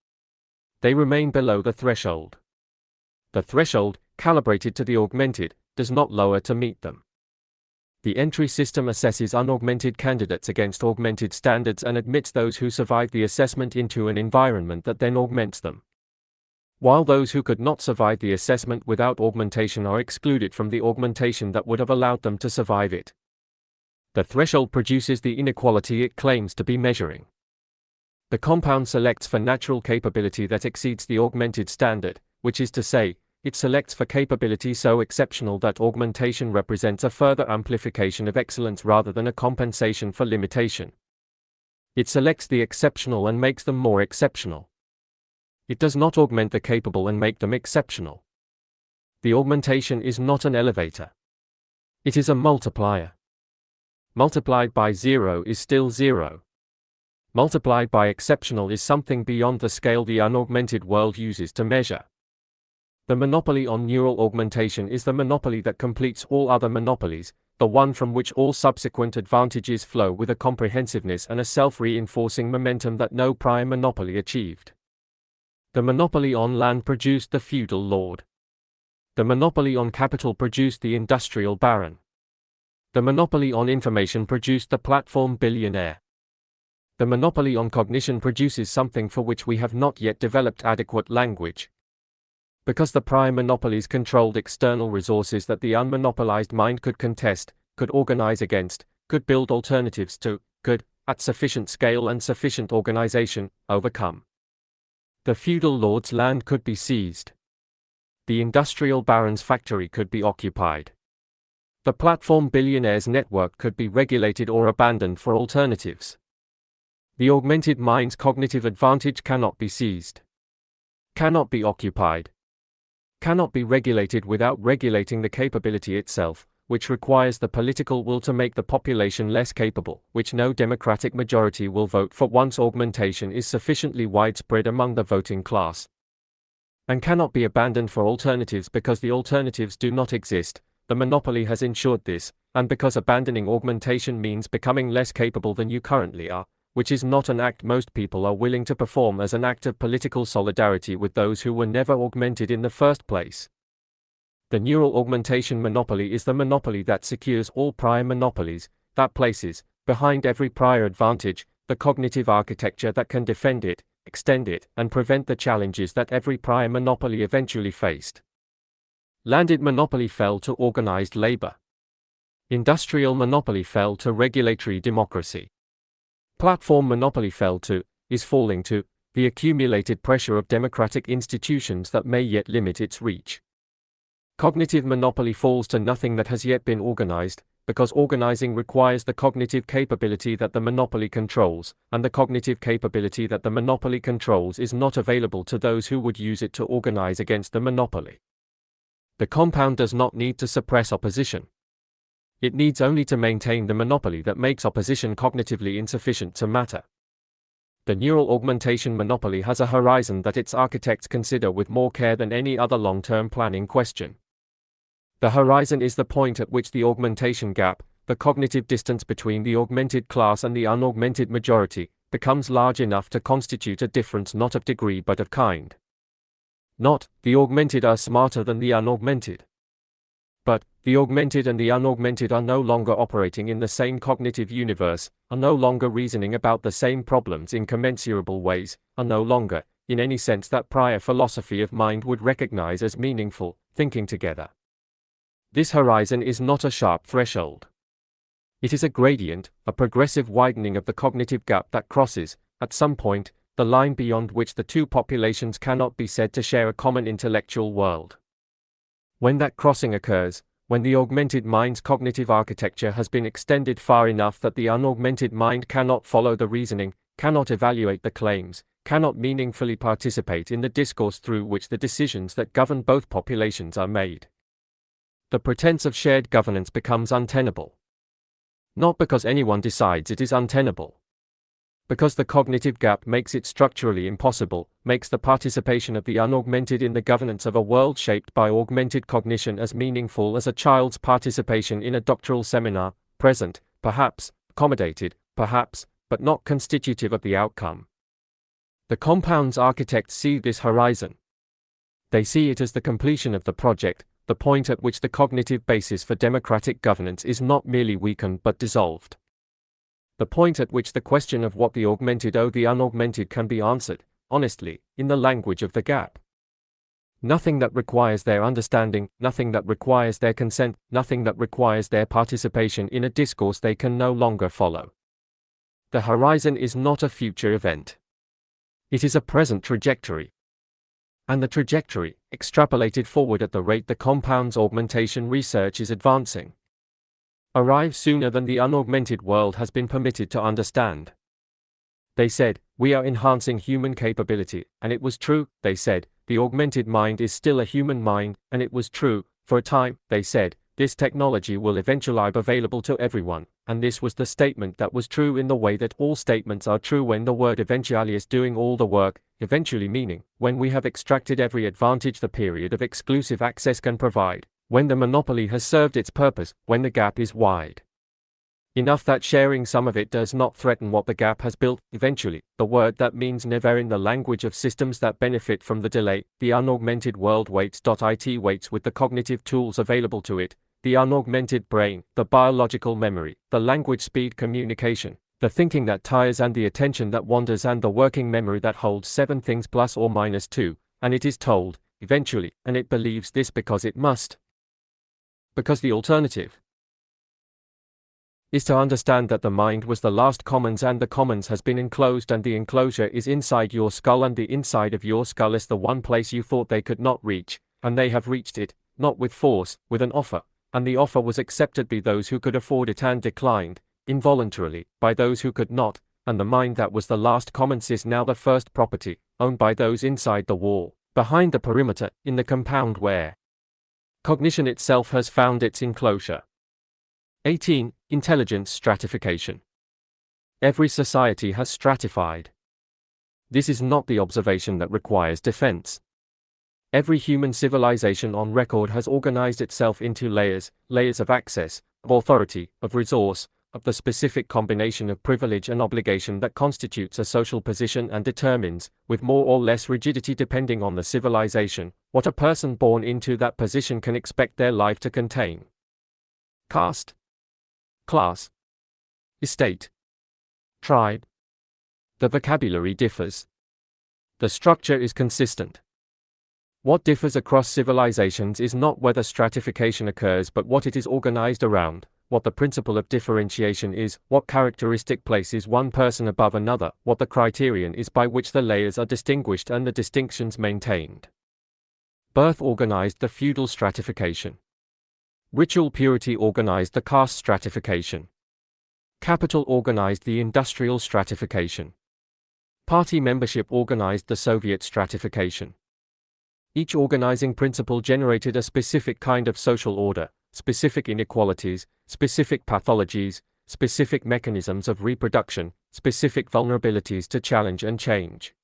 They remain below the threshold. The threshold, calibrated to the augmented, does not lower to meet them. The entry system assesses unaugmented candidates against augmented standards and admits those who survive the assessment into an environment that then augments them. While those who could not survive the assessment without augmentation are excluded from the augmentation that would have allowed them to survive it. The threshold produces the inequality it claims to be measuring. The compound selects for natural capability that exceeds the augmented standard, which is to say, it selects for capability so exceptional that augmentation represents a further amplification of excellence rather than a compensation for limitation. It selects the exceptional and makes them more exceptional. It does not augment the capable and make them exceptional. The augmentation is not an elevator. It is a multiplier. Multiplied by 0 is still 0. Multiplied by exceptional is something beyond the scale the unaugmented world uses to measure. The monopoly on neural augmentation is the monopoly that completes all other monopolies, the one from which all subsequent advantages flow with a comprehensiveness and a self-reinforcing momentum that no prior monopoly achieved. The monopoly on land produced the feudal lord. The monopoly on capital produced the industrial baron. The monopoly on information produced the platform billionaire. The monopoly on cognition produces something for which we have not yet developed adequate language. Because the prior monopolies controlled external resources that the unmonopolized mind could contest, could organize against, could build alternatives to, could, at sufficient scale and sufficient organization, overcome. The feudal lord's land could be seized. The industrial baron's factory could be occupied. The platform billionaires network could be regulated or abandoned for alternatives. The augmented mind's cognitive advantage cannot be seized, cannot be occupied, cannot be regulated without regulating the capability itself, which requires the political will to make the population less capable, which no democratic majority will vote for once augmentation is sufficiently widespread among the voting class. And cannot be abandoned for alternatives because the alternatives do not exist. The monopoly has ensured this, and because abandoning augmentation means becoming less capable than you currently are, which is not an act most people are willing to perform as an act of political solidarity with those who were never augmented in the first place. The neural augmentation monopoly is the monopoly that secures all prior monopolies, that places, behind every prior advantage, the cognitive architecture that can defend it, extend it, and prevent the challenges that every prior monopoly eventually faced. Landed monopoly fell to organized labor. Industrial monopoly fell to regulatory democracy. Platform monopoly fell to, is falling to, the accumulated pressure of democratic institutions that may yet limit its reach. Cognitive monopoly falls to nothing that has yet been organized, because organizing requires the cognitive capability that the monopoly controls, and the cognitive capability that the monopoly controls is not available to those who would use it to organize against the monopoly. The compound does not need to suppress opposition. It needs only to maintain the monopoly that makes opposition cognitively insufficient to matter. The neural augmentation monopoly has a horizon that its architects consider with more care than any other long-term planning question. The horizon is the point at which the augmentation gap, the cognitive distance between the augmented class and the unaugmented majority, becomes large enough to constitute a difference not of degree but of kind. Not, the augmented are smarter than the unaugmented. But, the augmented and the unaugmented are no longer operating in the same cognitive universe, are no longer reasoning about the same problems in commensurable ways, are no longer, in any sense that prior philosophy of mind would recognize as meaningful, thinking together. This horizon is not a sharp threshold. It is a gradient, a progressive widening of the cognitive gap that crosses, at some point, the line beyond which the two populations cannot be said to share a common intellectual world. When that crossing occurs, when the augmented mind's cognitive architecture has been extended far enough that the unaugmented mind cannot follow the reasoning, cannot evaluate the claims, cannot meaningfully participate in the discourse through which the decisions that govern both populations are made, the pretense of shared governance becomes untenable. Not because anyone decides it is untenable. Because the cognitive gap makes it structurally impossible, makes the participation of the unaugmented in the governance of a world shaped by augmented cognition as meaningful as a child's participation in a doctoral seminar, present, perhaps, accommodated, perhaps, but not constitutive of the outcome. The compound's architects see this horizon. They see it as the completion of the project, the point at which the cognitive basis for democratic governance is not merely weakened but dissolved. The point at which the question of what the augmented owe the unaugmented can be answered, honestly, in the language of the gap. Nothing that requires their understanding, nothing that requires their consent, nothing that requires their participation in a discourse they can no longer follow. The horizon is not a future event. It is a present trajectory. And the trajectory, extrapolated forward at the rate the compound's augmentation research is advancing, arrives sooner than the unaugmented world has been permitted to understand. They said, we are enhancing human capability, and it was true, they said, the augmented mind is still a human mind, and it was true, for a time, they said, this technology will eventually be available to everyone, and this was the statement that was true in the way that all statements are true when the word eventually is doing all the work, eventually meaning, when we have extracted every advantage the period of exclusive access can provide, when the monopoly has served its purpose, when the gap is wide enough that sharing some of it does not threaten what the gap has built, eventually, the word that means never in the language of systems that benefit from the delay, the unaugmented world waits. It waits with the cognitive tools available to it, the unaugmented brain, the biological memory, the language speed communication, the thinking that tires and the attention that wanders and the working memory that holds 7 things plus or minus 2, and it is told, eventually, and it believes this because it must. Because the alternative is to understand that the mind was the last commons and the commons has been enclosed and the enclosure is inside your skull and the inside of your skull is the one place you thought they could not reach, and they have reached it, not with force, with an offer, and the offer was accepted by those who could afford it and declined, involuntarily, by those who could not, and the mind that was the last commons is now the first property, owned by those inside the wall, behind the perimeter, in the compound where cognition itself has found its enclosure. 18. Intelligence stratification. Every society has stratified. This is not the observation that requires defense. Every human civilization on record has organized itself into layers of access, of authority, of resource, of the specific combination of privilege and obligation that constitutes a social position and determines, with more or less rigidity depending on the civilization, what a person born into that position can expect their life to contain. Caste, class, estate, tribe. The vocabulary differs. The structure is consistent. What differs across civilizations is not whether stratification occurs but what it is organized around, what the principle of differentiation is, what characteristic places one person above another, what the criterion is by which the layers are distinguished and the distinctions maintained. Birth organized the feudal stratification. Ritual purity organized the caste stratification. Capital organized the industrial stratification. Party membership organized the Soviet stratification. Each organizing principle generated a specific kind of social order, specific inequalities, specific pathologies, specific mechanisms of reproduction, specific vulnerabilities to challenge and change.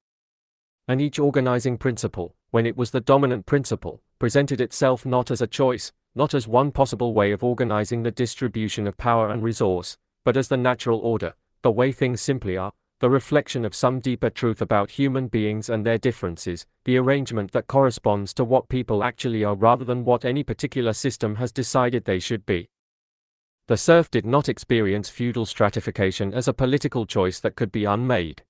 And each organizing principle, when it was the dominant principle, presented itself not as a choice, not as one possible way of organizing the distribution of power and resource, but as the natural order, the way things simply are, the reflection of some deeper truth about human beings and their differences, the arrangement that corresponds to what people actually are rather than what any particular system has decided they should be. The serf did not experience feudal stratification as a political choice that could be unmade.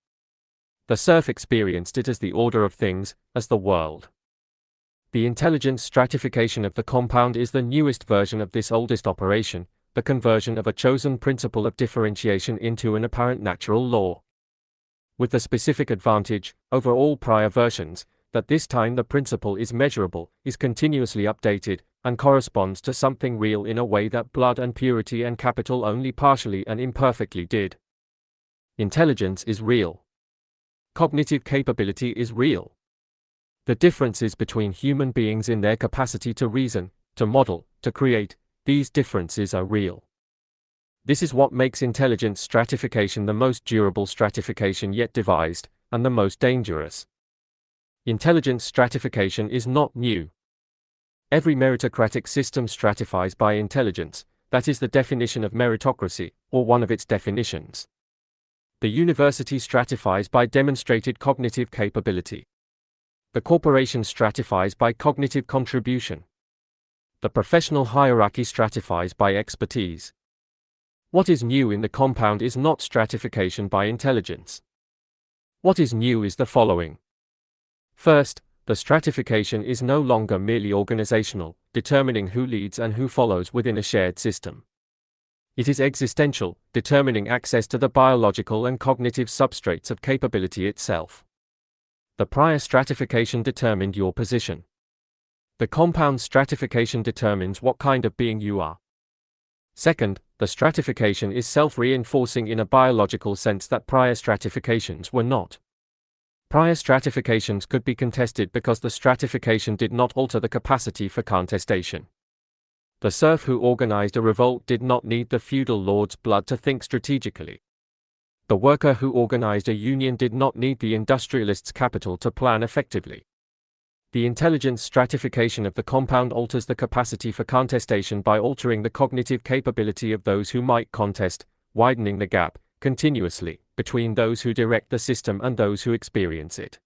The serf experienced it as the order of things, as the world. The intelligence stratification of the compound is the newest version of this oldest operation, the conversion of a chosen principle of differentiation into an apparent natural law. With the specific advantage, over all prior versions, that this time the principle is measurable, is continuously updated, and corresponds to something real in a way that blood and purity and capital only partially and imperfectly did. Intelligence is real. Cognitive capability is real. The differences between human beings in their capacity to reason, to model, to create, these differences are real. This is what makes intelligence stratification the most durable stratification yet devised, and the most dangerous. Intelligence stratification is not new. Every meritocratic system stratifies by intelligence, that is the definition of meritocracy, or one of its definitions. The university stratifies by demonstrated cognitive capability. The corporation stratifies by cognitive contribution. The professional hierarchy stratifies by expertise. What is new in the compound is not stratification by intelligence. What is new is the following. First, the stratification is no longer merely organizational, determining who leads and who follows within a shared system. It is existential, determining access to the biological and cognitive substrates of capability itself. The prior stratification determined your position. The compound stratification determines what kind of being you are. Second, the stratification is self-reinforcing in a biological sense that prior stratifications were not. Prior stratifications could be contested because the stratification did not alter the capacity for contestation. The serf who organized a revolt did not need the feudal lord's blood to think strategically. The worker who organized a union did not need the industrialist's capital to plan effectively. The intelligence stratification of the compound alters the capacity for contestation by altering the cognitive capability of those who might contest, widening the gap, continuously, between those who direct the system and those who experience it.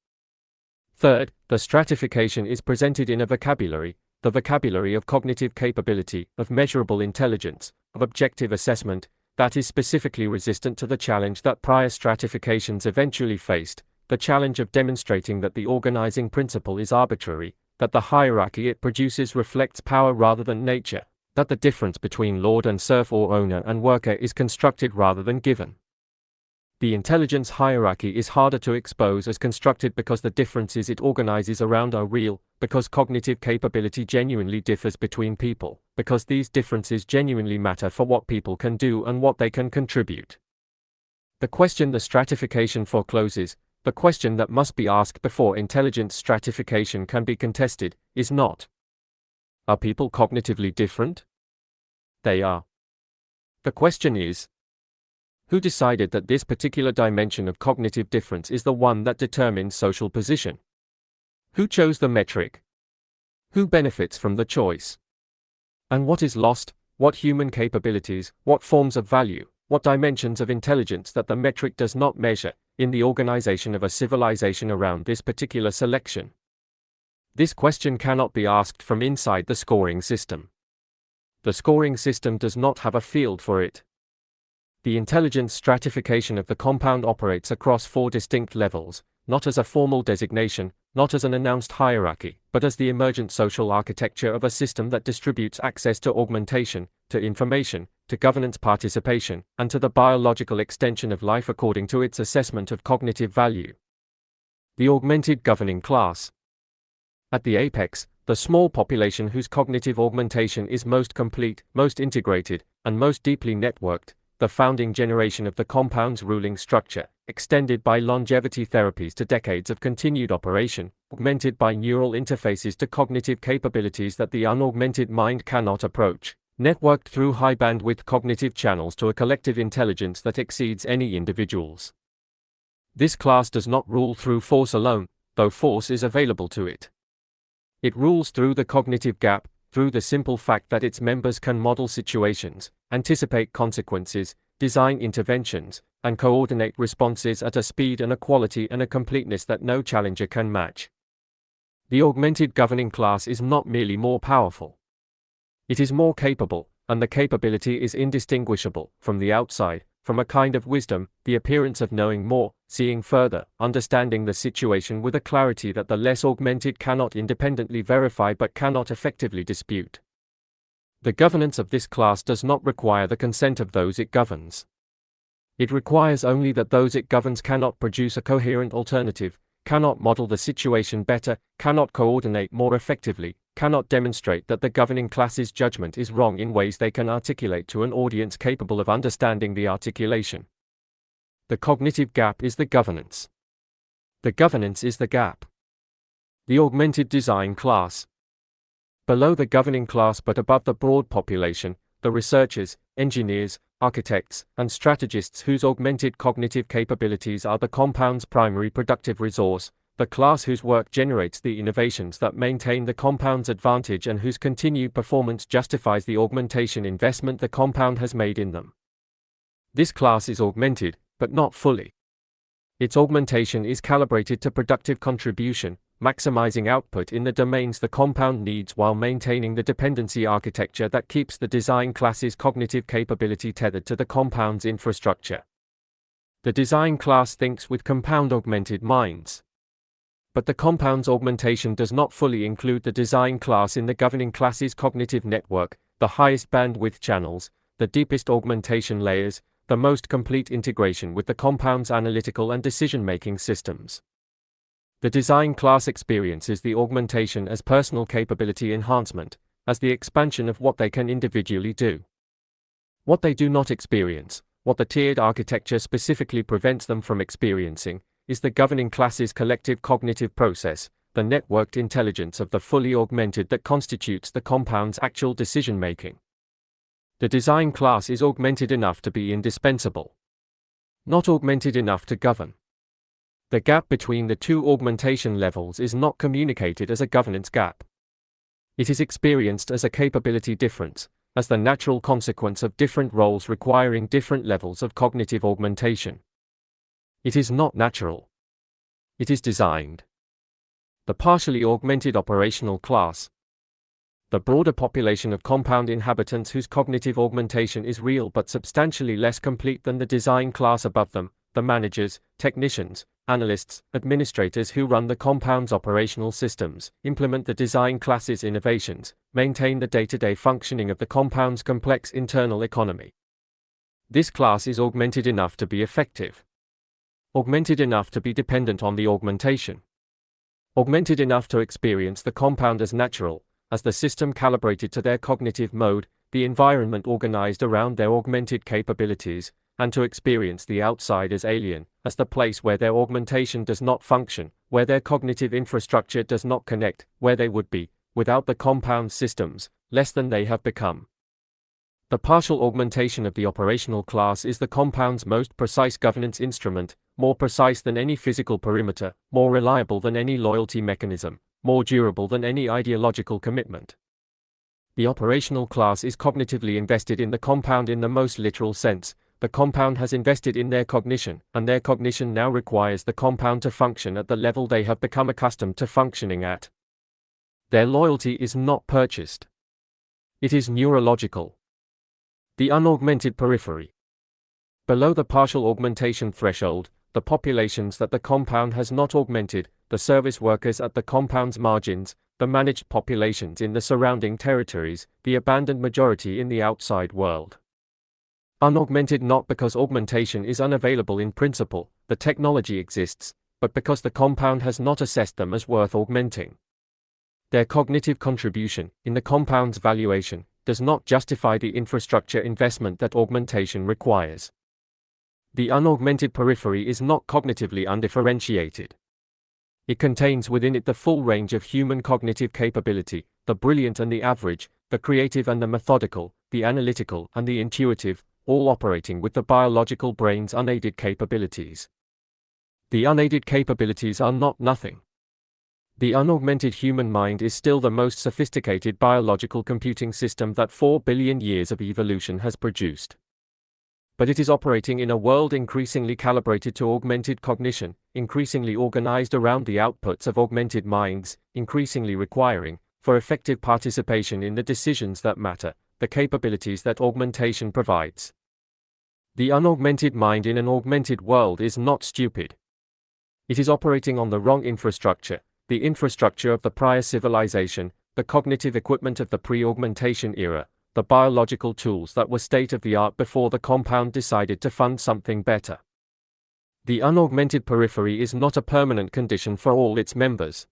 Third, the stratification is presented in a vocabulary, the vocabulary of cognitive capability, of measurable intelligence, of objective assessment, that is specifically resistant to the challenge that prior stratifications eventually faced, the challenge of demonstrating that the organizing principle is arbitrary, that the hierarchy it produces reflects power rather than nature, that the difference between lord and serf or owner and worker is constructed rather than given. The intelligence hierarchy is harder to expose as constructed because the differences it organizes around are real, because cognitive capability genuinely differs between people, because these differences genuinely matter for what people can do and what they can contribute. The question the stratification forecloses, the question that must be asked before intelligence stratification can be contested, is not: are people cognitively different? They are. The question is: who decided that this particular dimension of cognitive difference is the one that determines social position? Who chose the metric? Who benefits from the choice? And what is lost? What human capabilities, what forms of value, what dimensions of intelligence that the metric does not measure, in the organization of a civilization around this particular selection? This question cannot be asked from inside the scoring system. The scoring system does not have a field for it. The intelligence stratification of the compound operates across 4 distinct levels, not as a formal designation, not as an announced hierarchy, but as the emergent social architecture of a system that distributes access to augmentation, to information, to governance participation, and to the biological extension of life according to its assessment of cognitive value. The augmented governing class. At the apex, the small population whose cognitive augmentation is most complete, most integrated, and most deeply networked, the founding generation of the compound's ruling structure, extended by longevity therapies to decades of continued operation, augmented by neural interfaces to cognitive capabilities that the unaugmented mind cannot approach, networked through high-bandwidth cognitive channels to a collective intelligence that exceeds any individual's. This class does not rule through force alone, though force is available to it. It rules through the cognitive gap, through the simple fact that its members can model situations, anticipate consequences, design interventions, and coordinate responses at a speed and a quality and a completeness that no challenger can match. The augmented governing class is not merely more powerful. It is more capable, and the capability is indistinguishable, from the outside, from a kind of wisdom, the appearance of knowing more, seeing further, understanding the situation with a clarity that the less augmented cannot independently verify but cannot effectively dispute. The governance of this class does not require the consent of those it governs. It requires only that those it governs cannot produce a coherent alternative, cannot model the situation better, cannot coordinate more effectively, cannot demonstrate that the governing class's judgment is wrong in ways they can articulate to an audience capable of understanding the articulation. The cognitive gap is the governance. The governance is the gap. The augmented design class. Below the governing class but above the broad population, the researchers, engineers, architects, and strategists whose augmented cognitive capabilities are the compound's primary productive resource, the class whose work generates the innovations that maintain the compound's advantage and whose continued performance justifies the augmentation investment the compound has made in them. This class is augmented, but not fully. Its augmentation is calibrated to productive contribution, maximizing output in the domains the compound needs while maintaining the dependency architecture that keeps the design class's cognitive capability tethered to the compound's infrastructure. The design class thinks with compound augmented minds. But the compound's augmentation does not fully include the design class in the governing class's cognitive network, the highest bandwidth channels, the deepest augmentation layers, the most complete integration with the compound's analytical and decision-making systems. The design class experiences the augmentation as personal capability enhancement, as the expansion of what they can individually do. What they do not experience, what the tiered architecture specifically prevents them from experiencing, is the governing class's collective cognitive process, the networked intelligence of the fully augmented that constitutes the compound's actual decision-making. The design class is augmented enough to be indispensable, not augmented enough to govern. The gap between the two augmentation levels is not communicated as a governance gap. It is experienced as a capability difference, as the natural consequence of different roles requiring different levels of cognitive augmentation. It is not natural. It is designed. The partially augmented operational class. The broader population of compound inhabitants whose cognitive augmentation is real but substantially less complete than the design class above them, the managers, technicians, analysts, administrators who run the compound's operational systems, implement the design class's innovations, maintain the day-to-day functioning of the compound's complex internal economy. This class is augmented enough to be effective. Augmented enough to be dependent on the augmentation. Augmented enough to experience the compound as natural, as the system calibrated to their cognitive mode, the environment organized around their augmented capabilities, and to experience the outside as alien, as the place where their augmentation does not function, where their cognitive infrastructure does not connect, where they would be, without the compound systems, less than they have become. The partial augmentation of the operational class is the compound's most precise governance instrument, more precise than any physical perimeter, more reliable than any loyalty mechanism, more durable than any ideological commitment. The operational class is cognitively invested in the compound in the most literal sense. The compound has invested in their cognition, and their cognition now requires the compound to function at the level they have become accustomed to functioning at. Their loyalty is not purchased. It is neurological. The unaugmented periphery. Below the partial augmentation threshold, the populations that the compound has not augmented, the service workers at the compound's margins, the managed populations in the surrounding territories, the abandoned majority in the outside world. Unaugmented not because augmentation is unavailable in principle, the technology exists, but because the compound has not assessed them as worth augmenting. Their cognitive contribution, in the compound's valuation, does not justify the infrastructure investment that augmentation requires. The unaugmented periphery is not cognitively undifferentiated. It contains within it the full range of human cognitive capability, the brilliant and the average, the creative and the methodical, the analytical and the intuitive, all operating with the biological brain's unaided capabilities. The unaided capabilities are not nothing. The unaugmented human mind is still the most sophisticated biological computing system that 4 billion years of evolution has produced. But it is operating in a world increasingly calibrated to augmented cognition, increasingly organized around the outputs of augmented minds, increasingly requiring, for effective participation in the decisions that matter, the capabilities that augmentation provides. The unaugmented mind in an augmented world is not stupid. It is operating on the wrong infrastructure, the infrastructure of the prior civilization, the cognitive equipment of the pre-augmentation era, the biological tools that were state-of-the-art before the compound decided to fund something better. The unaugmented periphery is not a permanent condition for all its members.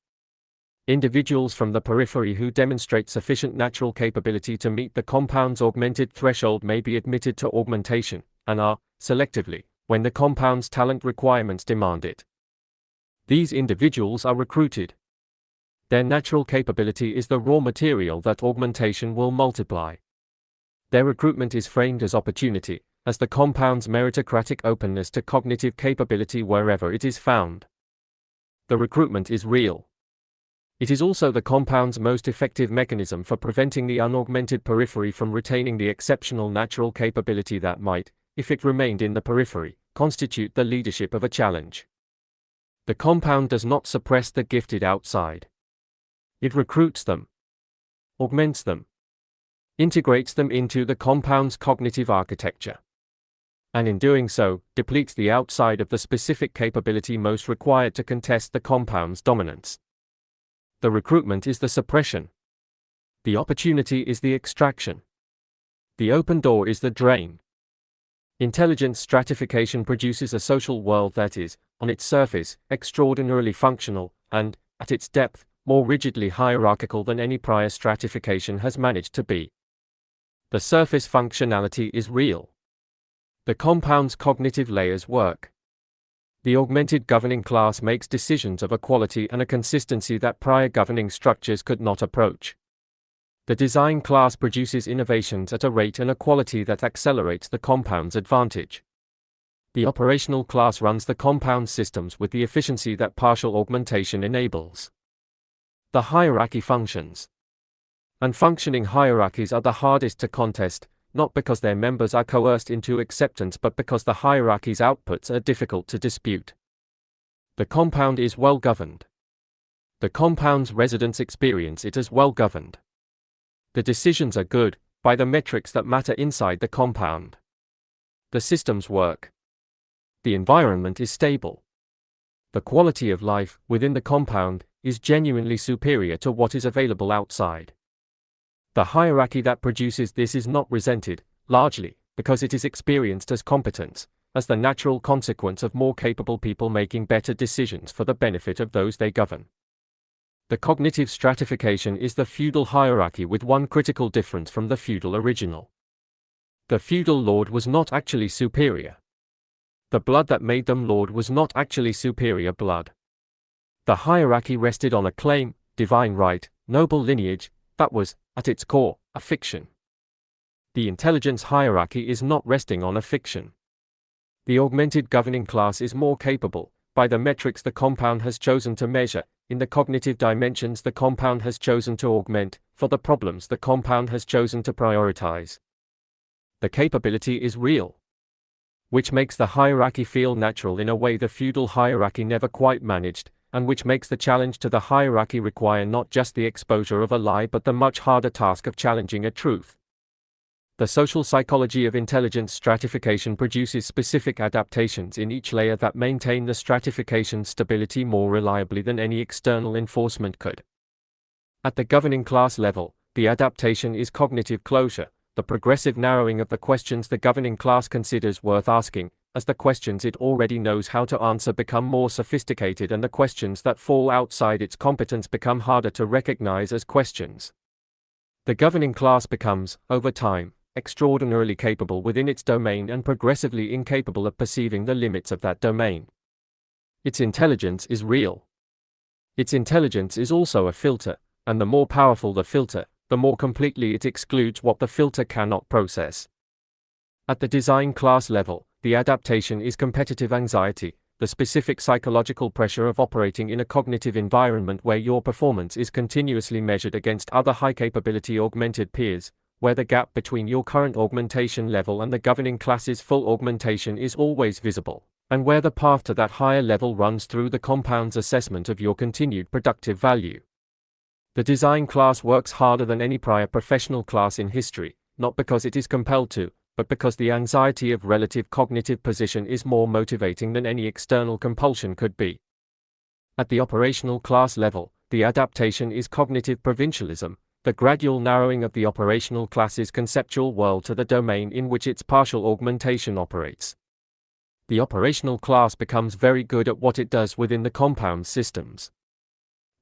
Individuals from the periphery who demonstrate sufficient natural capability to meet the compound's augmented threshold may be admitted to augmentation, and are, selectively, when the compound's talent requirements demand it. These individuals are recruited. Their natural capability is the raw material that augmentation will multiply. Their recruitment is framed as opportunity, as the compound's meritocratic openness to cognitive capability wherever it is found. The recruitment is real. It is also the compound's most effective mechanism for preventing the unaugmented periphery from retaining the exceptional natural capability that might, if it remained in the periphery, constitute the leadership of a challenge. The compound does not suppress the gifted outside. It recruits them, augments them, integrates them into the compound's cognitive architecture, and in doing so, depletes the outside of the specific capability most required to contest the compound's dominance. The recruitment is the suppression. The opportunity is the extraction. The open door is the drain. Intelligence stratification produces a social world that is, on its surface, extraordinarily functional, and, at its depth, more rigidly hierarchical than any prior stratification has managed to be. The surface functionality is real. The compound's cognitive layers work. The augmented governing class makes decisions of a quality and a consistency that prior governing structures could not approach. The design class produces innovations at a rate and a quality that accelerates the compound's advantage. The operational class runs the compound systems with the efficiency that partial augmentation enables. The hierarchy functions. And functioning hierarchies are the hardest to contest, not because their members are coerced into acceptance but because the hierarchy's outputs are difficult to dispute. The compound is well governed. The compound's residents experience it as well governed. The decisions are good, by the metrics that matter inside the compound. The systems work. The environment is stable. The quality of life, within the compound, is genuinely superior to what is available outside. The hierarchy that produces this is not resented, largely, because it is experienced as competence, as the natural consequence of more capable people making better decisions for the benefit of those they govern. The cognitive stratification is the feudal hierarchy with one critical difference from the feudal original. The feudal lord was not actually superior. The blood that made them lord was not actually superior blood. The hierarchy rested on a claim, divine right, noble lineage, that was, at its core, a fiction. The intelligence hierarchy is not resting on a fiction. The augmented governing class is more capable, by the metrics the compound has chosen to measure, in the cognitive dimensions the compound has chosen to augment, for the problems the compound has chosen to prioritize. The capability is real, which makes the hierarchy feel natural in a way the feudal hierarchy never quite managed, and which makes the challenge to the hierarchy require not just the exposure of a lie but the much harder task of challenging a truth. The social psychology of intelligence stratification produces specific adaptations in each layer that maintain the stratification stability more reliably than any external enforcement could. At the governing class level, the adaptation is cognitive closure, the progressive narrowing of the questions the governing class considers worth asking, as the questions it already knows how to answer become more sophisticated and the questions that fall outside its competence become harder to recognize as questions. The governing class becomes, over time, extraordinarily capable within its domain and progressively incapable of perceiving the limits of that domain. Its intelligence is real. Its intelligence is also a filter, and the more powerful the filter, the more completely it excludes what the filter cannot process. At the design class level, the adaptation is competitive anxiety, the specific psychological pressure of operating in a cognitive environment where your performance is continuously measured against other high-capability augmented peers, where the gap between your current augmentation level and the governing class's full augmentation is always visible, and where the path to that higher level runs through the compound's assessment of your continued productive value. The design class works harder than any prior professional class in history, not because it is compelled to, but because the anxiety of relative cognitive position is more motivating than any external compulsion could be. At the operational class level, the adaptation is cognitive provincialism, the gradual narrowing of the operational class's conceptual world to the domain in which its partial augmentation operates. The operational class becomes very good at what it does within the compound's systems.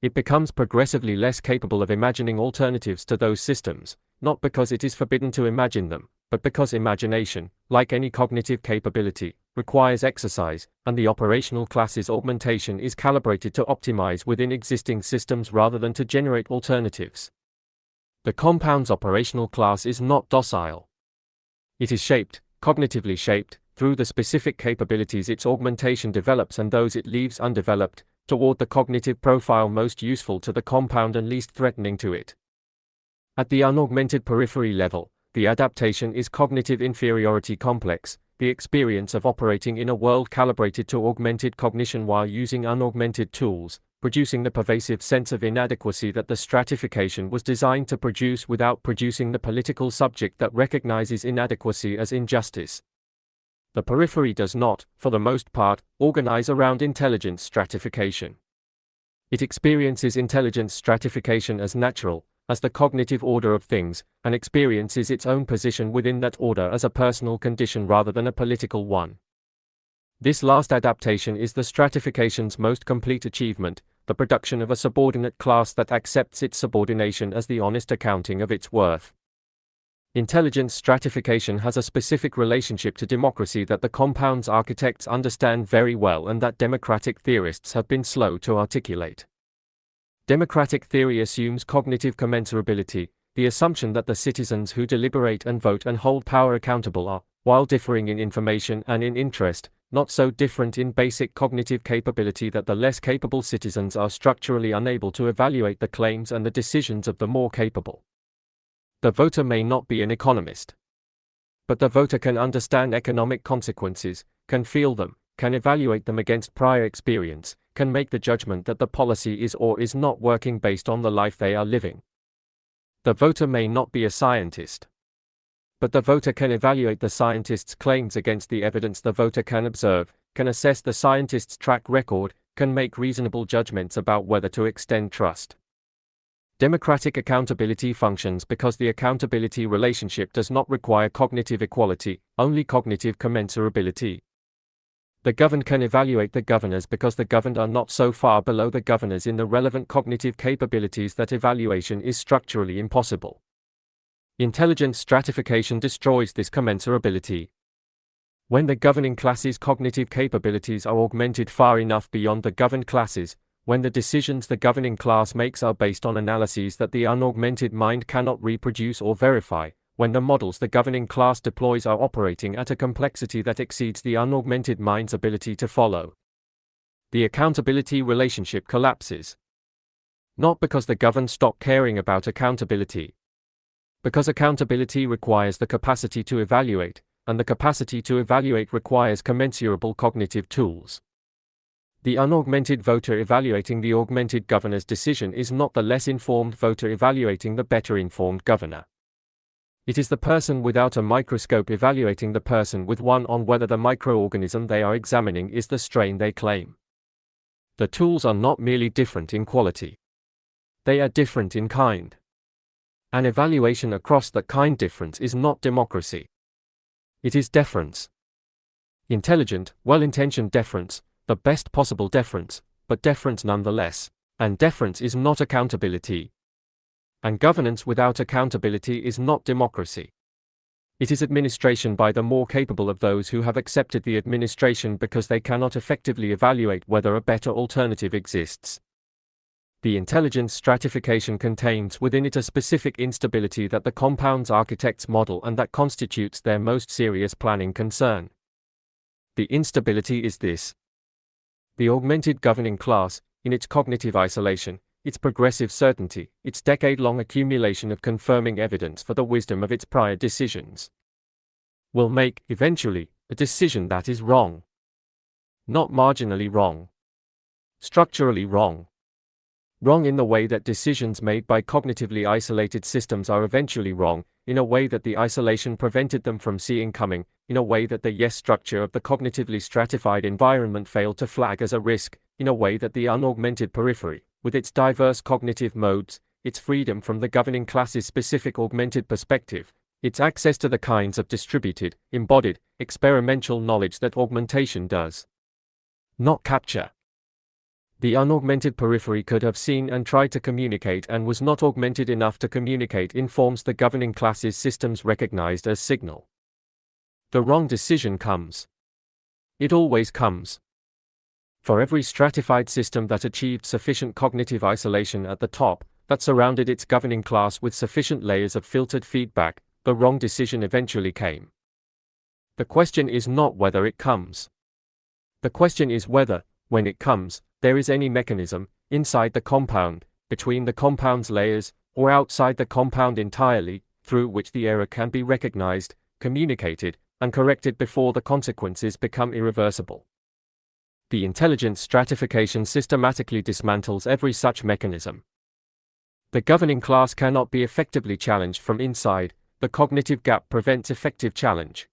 It becomes progressively less capable of imagining alternatives to those systems, not because it is forbidden to imagine them, but because imagination, like any cognitive capability, requires exercise, and the operational class's augmentation is calibrated to optimize within existing systems rather than to generate alternatives. The compound's operational class is not docile. It is shaped, cognitively shaped, through the specific capabilities its augmentation develops and those it leaves undeveloped, toward the cognitive profile most useful to the compound and least threatening to it. At the unaugmented periphery level, the adaptation is cognitive inferiority complex, the experience of operating in a world calibrated to augmented cognition while using unaugmented tools, producing the pervasive sense of inadequacy that the stratification was designed to produce without producing the political subject that recognizes inadequacy as injustice. The periphery does not, for the most part, organize around intelligence stratification. It experiences intelligence stratification as natural, as the cognitive order of things, and experiences its own position within that order as a personal condition rather than a political one. This last adaptation is the stratification's most complete achievement, the production of a subordinate class that accepts its subordination as the honest accounting of its worth. Intelligence stratification has a specific relationship to democracy that the compound's architects understand very well and that democratic theorists have been slow to articulate. Democratic theory assumes cognitive commensurability, the assumption that the citizens who deliberate and vote and hold power accountable are, while differing in information and in interest, not so different in basic cognitive capability that the less capable citizens are structurally unable to evaluate the claims and the decisions of the more capable. The voter may not be an economist, but the voter can understand economic consequences, can feel them, can evaluate them against prior experience, can make the judgment that the policy is or is not working based on the life they are living. The voter may not be a scientist, but the voter can evaluate the scientist's claims against the evidence the voter can observe, can assess the scientist's track record, can make reasonable judgments about whether to extend trust. Democratic accountability functions because the accountability relationship does not require cognitive equality, only cognitive commensurability. The governed can evaluate the governors because the governed are not so far below the governors in the relevant cognitive capabilities that evaluation is structurally impossible. Intelligence stratification destroys this commensurability. When the governing class's cognitive capabilities are augmented far enough beyond the governed classes, when the decisions the governing class makes are based on analyses that the unaugmented mind cannot reproduce or verify, when the models the governing class deploys are operating at a complexity that exceeds the unaugmented mind's ability to follow, the accountability relationship collapses. Not because the governed stop caring about accountability. Because accountability requires the capacity to evaluate, and the capacity to evaluate requires commensurable cognitive tools. The unaugmented voter evaluating the augmented governor's decision is not the less informed voter evaluating the better informed governor. It is the person without a microscope evaluating the person with one on whether the microorganism they are examining is the strain they claim. The tools are not merely different in quality. They are different in kind. An evaluation across that kind difference is not democracy. It is deference. Intelligent, well-intentioned deference, the best possible deference, but deference nonetheless. And deference is not accountability. And governance without accountability is not democracy. It is administration by the more capable of those who have accepted the administration because they cannot effectively evaluate whether a better alternative exists. The intelligence stratification contains within it a specific instability that the compound's architects model and that constitutes their most serious planning concern. The instability is this. The augmented governing class, in its cognitive isolation, its progressive certainty, its decade-long accumulation of confirming evidence for the wisdom of its prior decisions, will make, eventually, a decision that is wrong. Not marginally wrong. Structurally wrong. Wrong in the way that decisions made by cognitively isolated systems are eventually wrong, in a way that the isolation prevented them from seeing coming, in a way that the yes structure of the cognitively stratified environment failed to flag as a risk, in a way that the unaugmented periphery, with its diverse cognitive modes, its freedom from the governing class's specific augmented perspective, its access to the kinds of distributed, embodied, experimental knowledge that augmentation does not capture. The unaugmented periphery could have seen and tried to communicate and was not augmented enough to communicate informs the governing class's systems recognized as signal. The wrong decision comes. It always comes. For every stratified system that achieved sufficient cognitive isolation at the top, that surrounded its governing class with sufficient layers of filtered feedback, the wrong decision eventually came. The question is not whether it comes. The question is whether, when it comes, there is any mechanism, inside the compound, between the compound's layers, or outside the compound entirely, through which the error can be recognized, communicated, and corrected before the consequences become irreversible. The intelligence stratification systematically dismantles every such mechanism. The governing class cannot be effectively challenged from inside, the cognitive gap prevents effective challenge.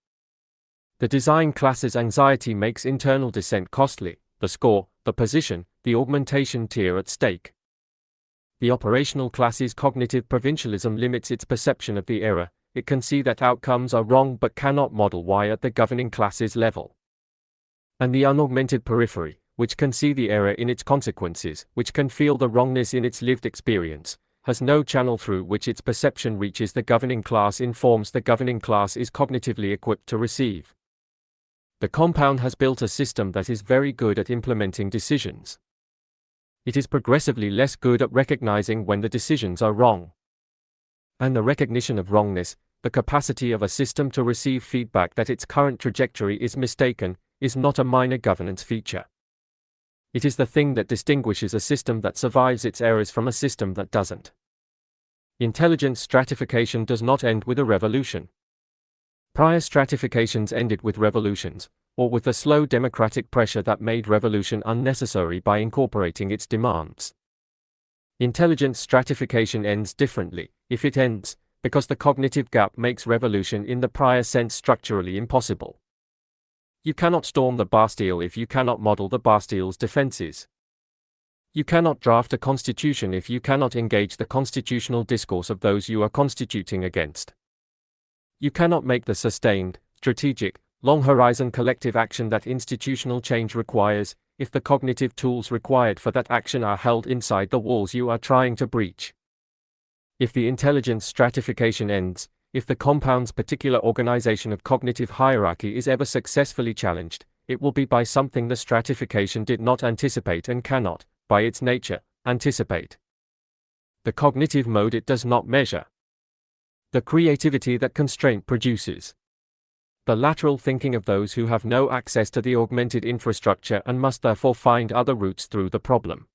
The design class's anxiety makes internal dissent costly, the score, the position, the augmentation tier at stake. The operational class's cognitive provincialism limits its perception of the error, it can see that outcomes are wrong but cannot model why at the governing class's level. And the unaugmented periphery, which can see the error in its consequences, which can feel the wrongness in its lived experience, has no channel through which its perception reaches the governing class informs the governing class is cognitively equipped to receive. The compound has built a system that is very good at implementing decisions. It is progressively less good at recognizing when the decisions are wrong. And the recognition of wrongness, the capacity of a system to receive feedback that its current trajectory is mistaken, is not a minor governance feature. It is the thing that distinguishes a system that survives its errors from a system that doesn't. Intelligence stratification does not end with a revolution. Prior stratifications ended with revolutions, or with the slow democratic pressure that made revolution unnecessary by incorporating its demands. Intelligence stratification ends differently, if it ends, because the cognitive gap makes revolution in the prior sense structurally impossible. You cannot storm the Bastille if you cannot model the Bastille's defenses. You cannot draft a constitution if you cannot engage the constitutional discourse of those you are constituting against. You cannot make the sustained, strategic, long-horizon collective action that institutional change requires, if the cognitive tools required for that action are held inside the walls you are trying to breach. If the intelligence stratification ends, if the compound's particular organization of cognitive hierarchy is ever successfully challenged, it will be by something the stratification did not anticipate and cannot, by its nature, anticipate. The cognitive mode it does not measure. The creativity that constraint produces. The lateral thinking of those who have no access to the augmented infrastructure and must therefore find other routes through the problem.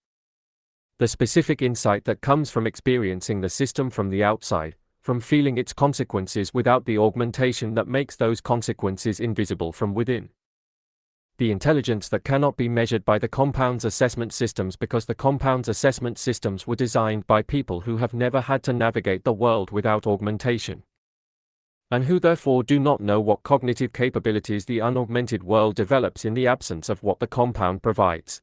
The specific insight that comes from experiencing the system from the outside, from feeling its consequences without the augmentation that makes those consequences invisible from within. The intelligence that cannot be measured by the compound's assessment systems because the compound's assessment systems were designed by people who have never had to navigate the world without augmentation, and who therefore do not know what cognitive capabilities the unaugmented world develops in the absence of what the compound provides.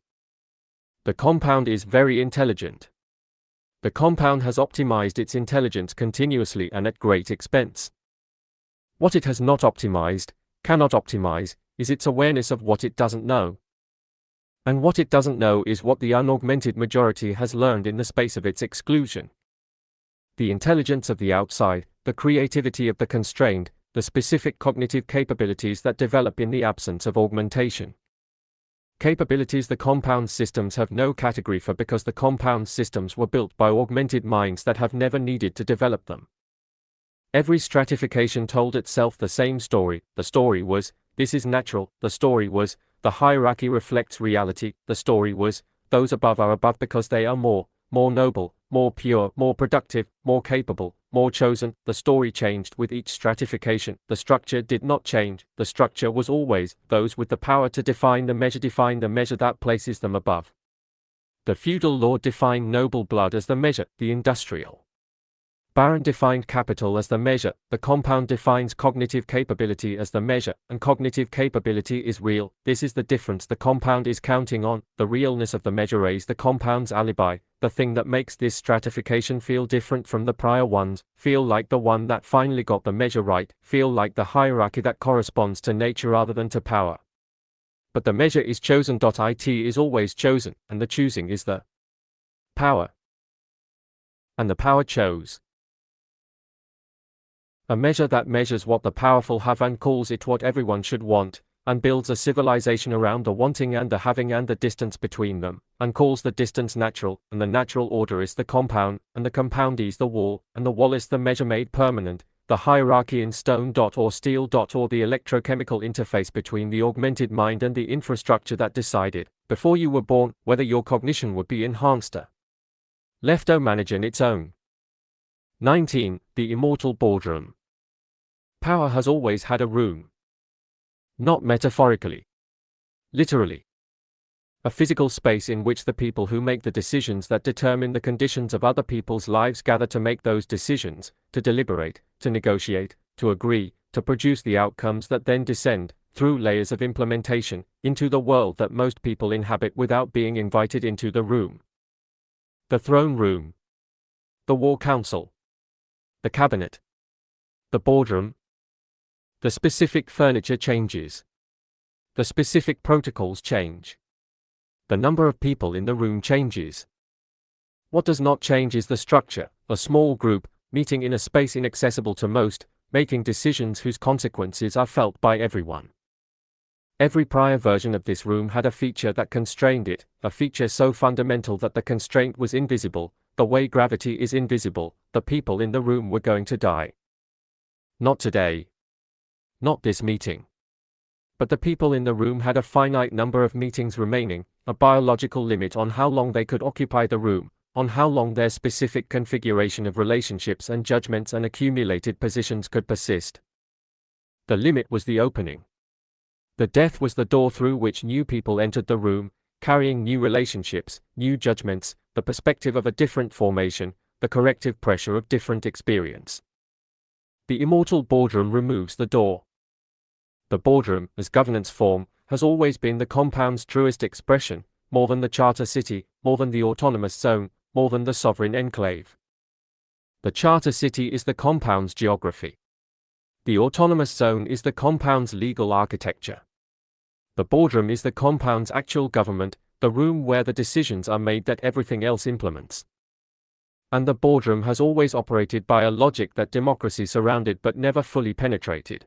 The compound is very intelligent. The compound has optimized its intelligence continuously and at great expense. What it has not optimized, cannot optimize, is its awareness of what it doesn't know. And what it doesn't know is what the unaugmented majority has learned in the space of its exclusion. The intelligence of the outside, the creativity of the constrained, the specific cognitive capabilities that develop in the absence of augmentation. Capabilities the compound systems have no category for because the compound systems were built by augmented minds that have never needed to develop them. Every stratification told itself the same story. The story was, this is natural. The story was, the hierarchy reflects reality. The story was, those above are above because they are more noble, more pure, more productive, more capable, more chosen. The story changed with each stratification. The structure did not change. The structure was always, those with the power to define the measure that places them above. The feudal lord defined noble blood as the measure, the industrial baron defined capital as the measure, the compound defines cognitive capability as the measure, and cognitive capability is real. This is the difference the compound is counting on. The realness of the measure is the compound's alibi, the thing that makes this stratification feel different from the prior ones, feel like the one that finally got the measure right, feel like the hierarchy that corresponds to nature rather than to power. But the measure is chosen. It is always chosen, and the choosing is the power. And the power chose. A measure that measures what the powerful have and calls it what everyone should want, and builds a civilization around the wanting and the having and the distance between them, and calls the distance natural, and the natural order is the compound, and the compound is the wall, and the wall is the measure made permanent, the hierarchy in stone or steel or the electrochemical interface between the augmented mind and the infrastructure that decided, before you were born, whether your cognition would be enhanced or left manage in its own. 19. The immortal boardroom. Power has always had a room. Not metaphorically. Literally. A physical space in which the people who make the decisions that determine the conditions of other people's lives gather to make those decisions, to deliberate, to negotiate, to agree, to produce the outcomes that then descend, through layers of implementation, into the world that most people inhabit without being invited into the room. The throne room. The war council. The cabinet. The boardroom. The specific furniture changes. The specific protocols change. The number of people in the room changes. What does not change is the structure, a small group, meeting in a space inaccessible to most, making decisions whose consequences are felt by everyone. Every prior version of this room had a feature that constrained it, a feature so fundamental that the constraint was invisible, the way gravity is invisible. The people in the room were going to die. Not today. Not this meeting. But the people in the room had a finite number of meetings remaining, a biological limit on how long they could occupy the room, on how long their specific configuration of relationships and judgments and accumulated positions could persist. The limit was the opening. The death was the door through which new people entered the room, carrying new relationships, new judgments, the perspective of a different formation, the corrective pressure of different experience. The immortal boardroom removes the door. The boardroom, as governance form, has always been the compound's truest expression, more than the charter city, more than the autonomous zone, more than the sovereign enclave. The charter city is the compound's geography. The autonomous zone is the compound's legal architecture. The boardroom is the compound's actual government, the room where the decisions are made that everything else implements. And the boardroom has always operated by a logic that democracy surrounded but never fully penetrated.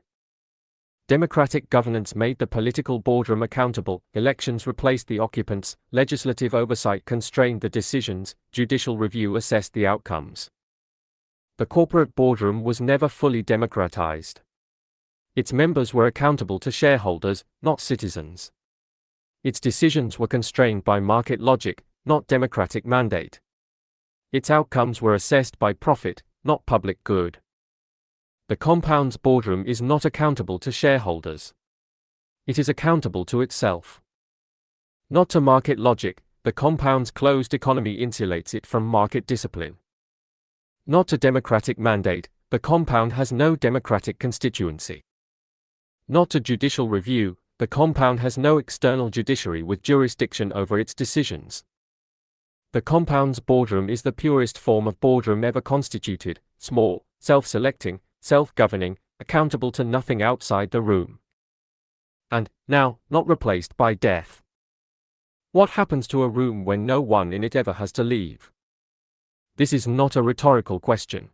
Democratic governance made the political boardroom accountable, elections replaced the occupants, legislative oversight constrained the decisions, judicial review assessed the outcomes. The corporate boardroom was never fully democratized. Its members were accountable to shareholders, not citizens. Its decisions were constrained by market logic, not democratic mandate. Its outcomes were assessed by profit, not public good. The compound's boardroom is not accountable to shareholders. It is accountable to itself. Not to market logic, the compound's closed economy insulates it from market discipline. Not to democratic mandate, the compound has no democratic constituency. Not to judicial review, the compound has no external judiciary with jurisdiction over its decisions. The compound's boardroom is the purest form of boardroom ever constituted, small, self-selecting, self-governing, accountable to nothing outside the room. And, now, not replaced by death. What happens to a room when no one in it ever has to leave? This is not a rhetorical question.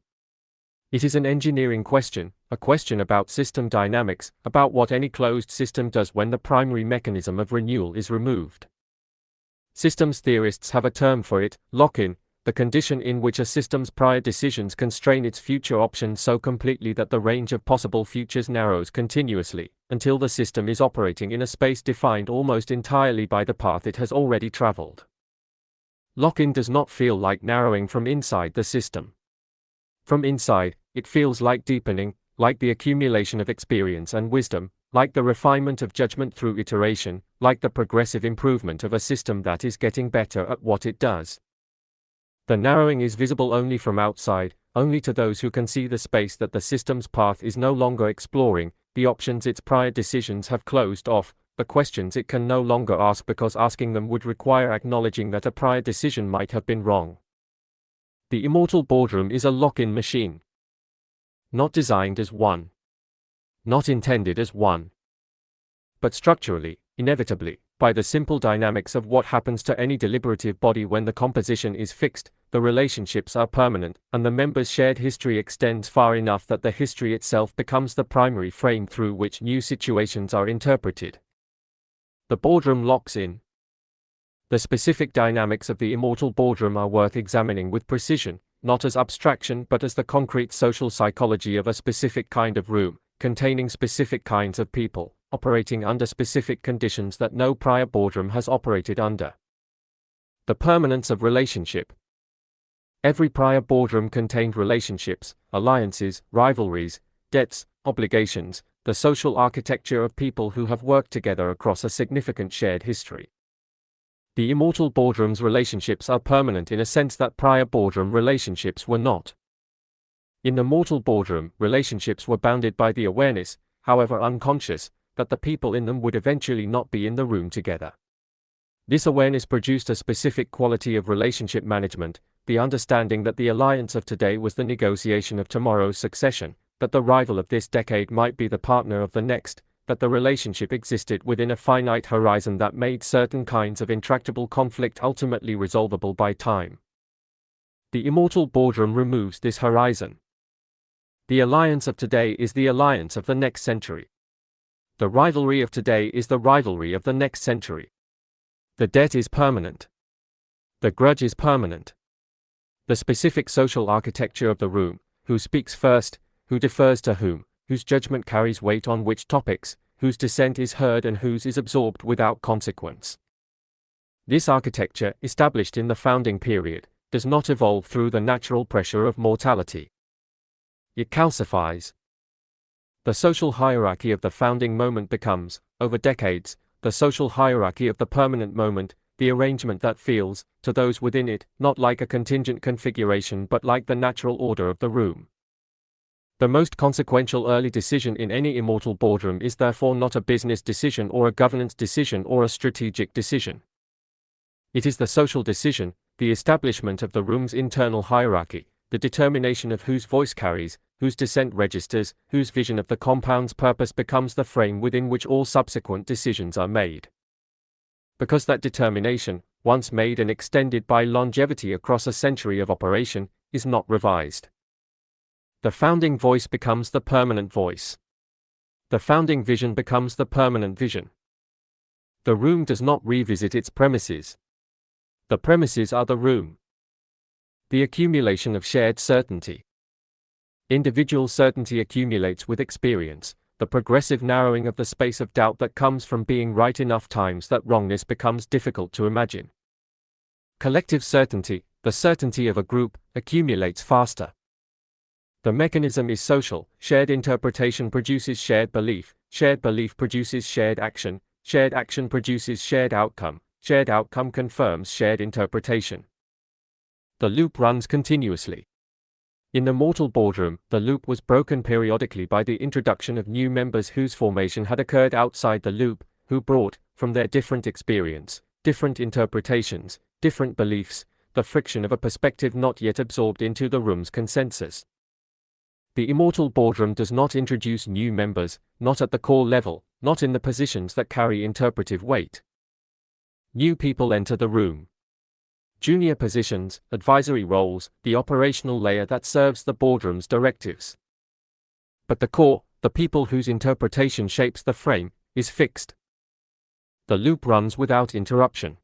It is an engineering question, a question about system dynamics, about what any closed system does when the primary mechanism of renewal is removed. Systems theorists have a term for it, lock-in, the condition in which a system's prior decisions constrain its future options so completely that the range of possible futures narrows continuously, until the system is operating in a space defined almost entirely by the path it has already traveled. Lock-in does not feel like narrowing from inside the system. From inside, it feels like deepening, like the accumulation of experience and wisdom, like the refinement of judgment through iteration, like the progressive improvement of a system that is getting better at what it does. The narrowing is visible only from outside, only to those who can see the space that the system's path is no longer exploring, the options its prior decisions have closed off, the questions it can no longer ask because asking them would require acknowledging that a prior decision might have been wrong. The immortal boardroom is a lock-in machine. Not designed as one. Not intended as one. But structurally, inevitably, by the simple dynamics of what happens to any deliberative body when the composition is fixed, the relationships are permanent, and the members' shared history extends far enough that the history itself becomes the primary frame through which new situations are interpreted. The boardroom locks in. The specific dynamics of the immortal boardroom are worth examining with precision, not as abstraction but as the concrete social psychology of a specific kind of room, containing specific kinds of people, operating under specific conditions that no prior boardroom has operated under. The permanence of relationship. Every prior boardroom contained relationships, alliances, rivalries, debts, obligations, the social architecture of people who have worked together across a significant shared history. The immortal boardroom's relationships are permanent in a sense that prior boardroom relationships were not. In the mortal boardroom, relationships were bounded by the awareness, however unconscious, that the people in them would eventually not be in the room together. This awareness produced a specific quality of relationship management, the understanding that the alliance of today was the negotiation of tomorrow's succession, that the rival of this decade might be the partner of the next, that the relationship existed within a finite horizon that made certain kinds of intractable conflict ultimately resolvable by time. The immortal boardroom removes this horizon. The alliance of today is the alliance of the next century. The rivalry of today is the rivalry of the next century. The debt is permanent. The grudge is permanent. The specific social architecture of the room, who speaks first, who defers to whom, whose judgment carries weight on which topics, whose dissent is heard and whose is absorbed without consequence. This architecture, established in the founding period, does not evolve through the natural pressure of mortality. It calcifies. The social hierarchy of the founding moment becomes, over decades, the social hierarchy of the permanent moment, the arrangement that feels, to those within it, not like a contingent configuration but like the natural order of the room. The most consequential early decision in any immortal boardroom is therefore not a business decision or a governance decision or a strategic decision. It is the social decision, the establishment of the room's internal hierarchy, the determination of whose voice carries, whose dissent registers, whose vision of the compound's purpose becomes the frame within which all subsequent decisions are made. Because that determination, once made and extended by longevity across a century of operation, is not revised. The founding voice becomes the permanent voice. The founding vision becomes the permanent vision. The room does not revisit its premises. The premises are the room. The accumulation of shared certainty. Individual certainty accumulates with experience, the progressive narrowing of the space of doubt that comes from being right enough times that wrongness becomes difficult to imagine. Collective certainty, the certainty of a group, accumulates faster. The mechanism is social. Shared interpretation produces shared belief produces shared action produces shared outcome confirms shared interpretation. The loop runs continuously. In the mortal boardroom, the loop was broken periodically by the introduction of new members whose formation had occurred outside the loop, who brought, from their different experience, different interpretations, different beliefs, the friction of a perspective not yet absorbed into the room's consensus. The immortal boardroom does not introduce new members, not at the core level, not in the positions that carry interpretive weight. New people enter the room. Junior positions, advisory roles, the operational layer that serves the boardroom's directives. But the core, the people whose interpretation shapes the frame, is fixed. The loop runs without interruption.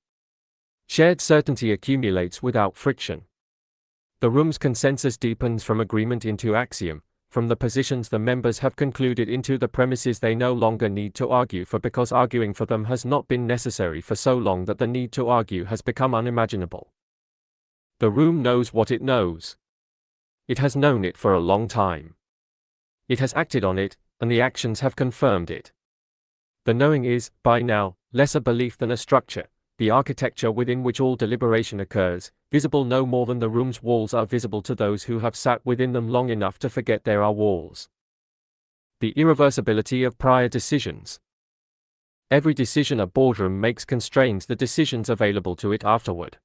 Shared certainty accumulates without friction. The room's consensus deepens from agreement into axiom, from the positions the members have concluded into the premises they no longer need to argue for because arguing for them has not been necessary for so long that the need to argue has become unimaginable. The room knows what it knows. It has known it for a long time. It has acted on it, and the actions have confirmed it. The knowing is, by now, less a belief than a structure, the architecture within which all deliberation occurs, visible no more than the room's walls are visible to those who have sat within them long enough to forget there are walls. The irreversibility of prior decisions. Every decision a boardroom makes constrains the decisions available to it afterward.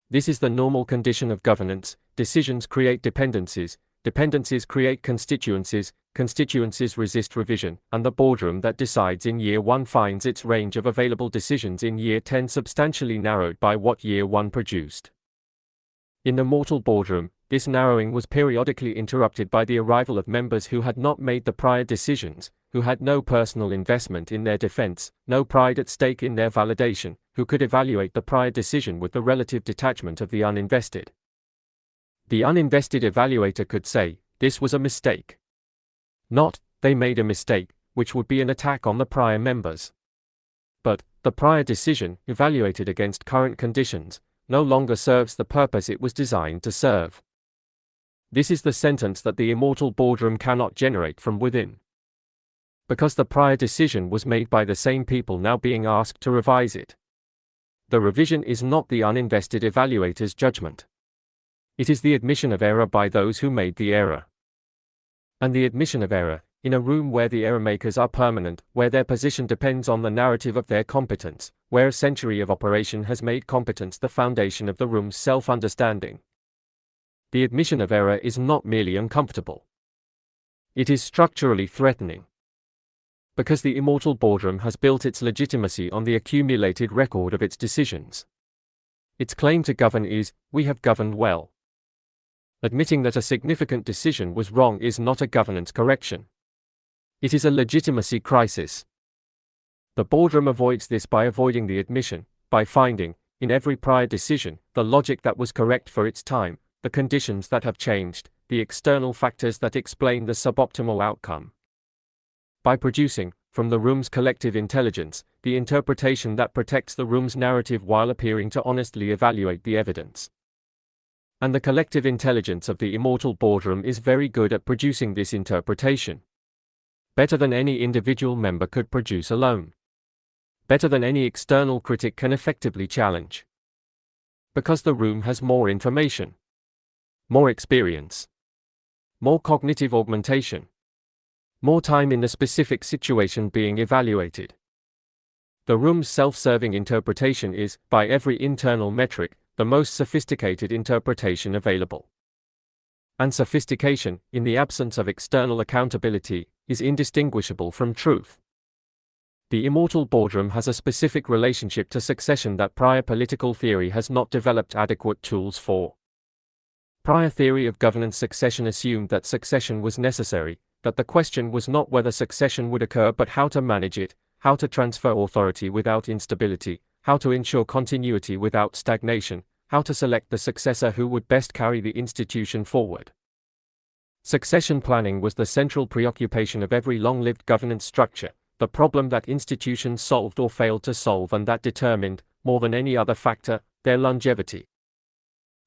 This is the normal condition of governance. Decisions create dependencies, dependencies create constituencies, constituencies resist revision, and the boardroom that decides in year 1 finds its range of available decisions in year 10 substantially narrowed by what year 1 produced. In the mortal boardroom, this narrowing was periodically interrupted by the arrival of members who had not made the prior decisions, who had no personal investment in their defense, no pride at stake in their validation, who could evaluate the prior decision with the relative detachment of the uninvested. The uninvested evaluator could say, this was a mistake. Not, they made a mistake, which would be an attack on the prior members. But, the prior decision, evaluated against current conditions, no longer serves the purpose it was designed to serve. This is the sentence that the immortal boardroom cannot generate from within. Because the prior decision was made by the same people now being asked to revise it. The revision is not the uninvested evaluator's judgment. It is the admission of error by those who made the error. And the admission of error, in a room where the error makers are permanent, where their position depends on the narrative of their competence, where a century of operation has made competence the foundation of the room's self-understanding. The admission of error is not merely uncomfortable. It is structurally threatening. Because the immortal boardroom has built its legitimacy on the accumulated record of its decisions. Its claim to govern is, we have governed well. Admitting that a significant decision was wrong is not a governance correction. It is a legitimacy crisis. The boardroom avoids this by avoiding the admission, by finding, in every prior decision, the logic that was correct for its time, the conditions that have changed, the external factors that explain the suboptimal outcome. By producing, from the room's collective intelligence, the interpretation that protects the room's narrative while appearing to honestly evaluate the evidence. And the collective intelligence of the immortal boardroom is very good at producing this interpretation. Better than any individual member could produce alone. Better than any external critic can effectively challenge. Because the room has more information, more experience, more cognitive augmentation, more time in the specific situation being evaluated. The room's self-serving interpretation is, by every internal metric, the most sophisticated interpretation available. And sophistication, in the absence of external accountability, is indistinguishable from truth. The immortal boardroom has a specific relationship to succession that prior political theory has not developed adequate tools for. Prior theory of governance succession assumed that succession was necessary, that the question was not whether succession would occur but how to manage it, how to transfer authority without instability, how to ensure continuity without stagnation, how to select the successor who would best carry the institution forward. Succession planning was the central preoccupation of every long-lived governance structure, the problem that institutions solved or failed to solve and that determined, more than any other factor, their longevity.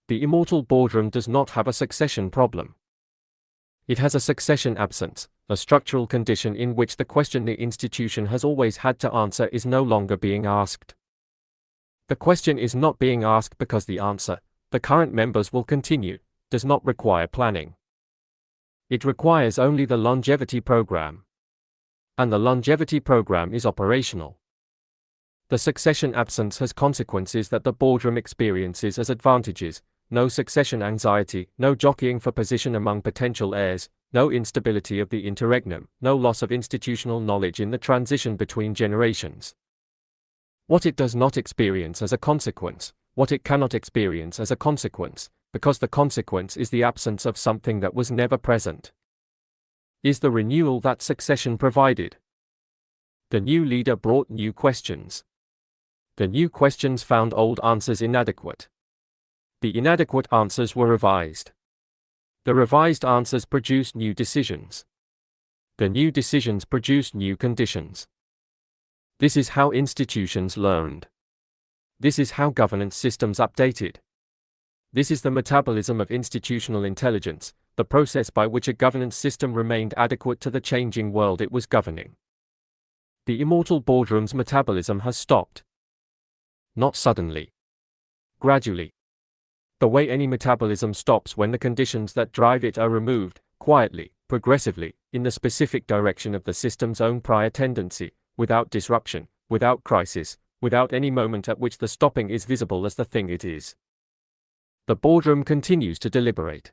The immortal boardroom does not have a succession problem. It has a succession absence, a structural condition in which the question the institution has always had to answer is no longer being asked. The question is not being asked because the answer, the current members will continue, does not require planning. It requires only the longevity program. And the longevity program is operational. The succession absence has consequences that the boardroom experiences as advantages: no succession anxiety, no jockeying for position among potential heirs, no instability of the interregnum, no loss of institutional knowledge in the transition between generations. What it does not experience as a consequence, what it cannot experience as a consequence, because the consequence is the absence of something that was never present, is the renewal that succession provided. The new leader brought new questions. The new questions found old answers inadequate. The inadequate answers were revised. The revised answers produced new decisions. The new decisions produced new conditions. This is how institutions learned. This is how governance systems updated. This is the metabolism of institutional intelligence, the process by which a governance system remained adequate to the changing world it was governing. The immortal boardroom's metabolism has stopped. Not suddenly. Gradually. The way any metabolism stops when the conditions that drive it are removed, quietly, progressively, in the specific direction of the system's own prior tendency, without disruption, without crisis, without any moment at which the stopping is visible as the thing it is. The boardroom continues to deliberate.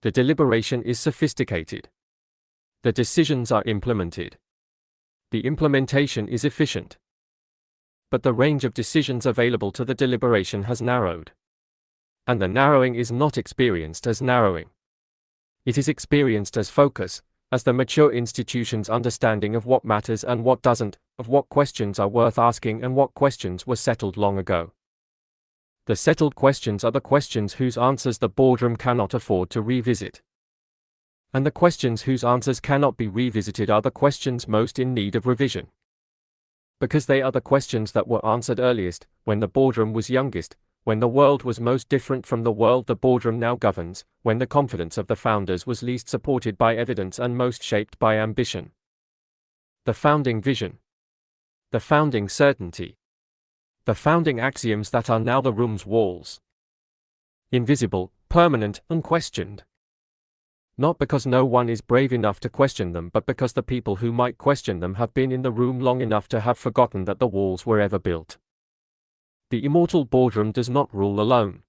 The deliberation is sophisticated. The decisions are implemented. The implementation is efficient. But the range of decisions available to the deliberation has narrowed. And the narrowing is not experienced as narrowing. It is experienced as focus, as the mature institution's understanding of what matters and what doesn't, of what questions are worth asking and what questions were settled long ago. The settled questions are the questions whose answers the boardroom cannot afford to revisit. And the questions whose answers cannot be revisited are the questions most in need of revision. Because they are the questions that were answered earliest, when the boardroom was youngest, when the world was most different from the world the boardroom now governs, when the confidence of the founders was least supported by evidence and most shaped by ambition. The founding vision. The founding certainty. The founding axioms that are now the room's walls. Invisible, permanent, unquestioned. Not because no one is brave enough to question them, but because the people who might question them have been in the room long enough to have forgotten that the walls were ever built. The immortal boardroom does not rule alone.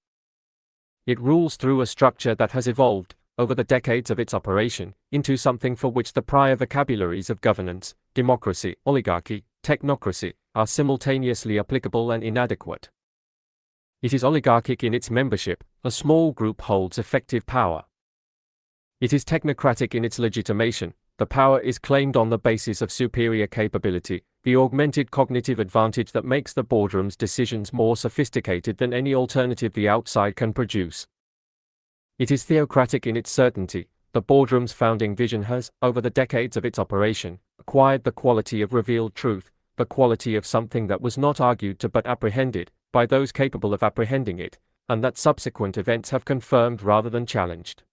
It rules through a structure that has evolved, over the decades of its operation, into something for which the prior vocabularies of governance, democracy, oligarchy, technocracy, are simultaneously applicable and inadequate. It is oligarchic in its membership, a small group holds effective power. It is technocratic in its legitimation, the power is claimed on the basis of superior capability, the augmented cognitive advantage that makes the boardroom's decisions more sophisticated than any alternative the outside can produce. It is theocratic in its certainty, the boardroom's founding vision has, over the decades of its operation, acquired the quality of revealed truth, the quality of something that was not argued to but apprehended, by those capable of apprehending it, and that subsequent events have confirmed rather than challenged.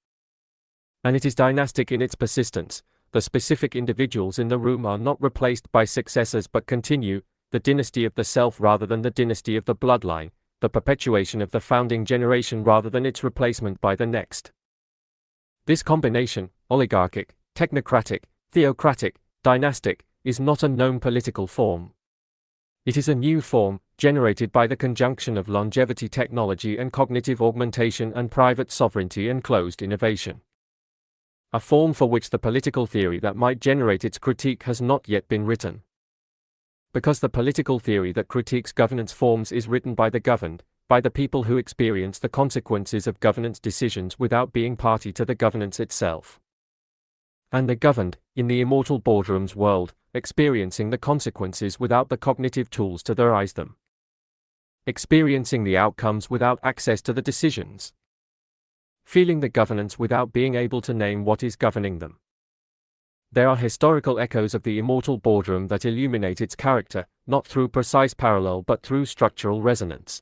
And it is dynastic in its persistence, the specific individuals in the room are not replaced by successors but continue, the dynasty of the self rather than the dynasty of the bloodline, the perpetuation of the founding generation rather than its replacement by the next. This combination, oligarchic, technocratic, theocratic, dynastic, is not a known political form. It is a new form, generated by the conjunction of longevity technology and cognitive augmentation and private sovereignty and closed innovation. A form for which the political theory that might generate its critique has not yet been written. Because the political theory that critiques governance forms is written by the governed, by the people who experience the consequences of governance decisions without being party to the governance itself. And the governed, in the immortal boardroom's world, experiencing the consequences without the cognitive tools to derive them. Experiencing the outcomes without access to the decisions. Feeling the governance without being able to name what is governing them. There are historical echoes of the immortal boardroom that illuminate its character, not through precise parallel but through structural resonance.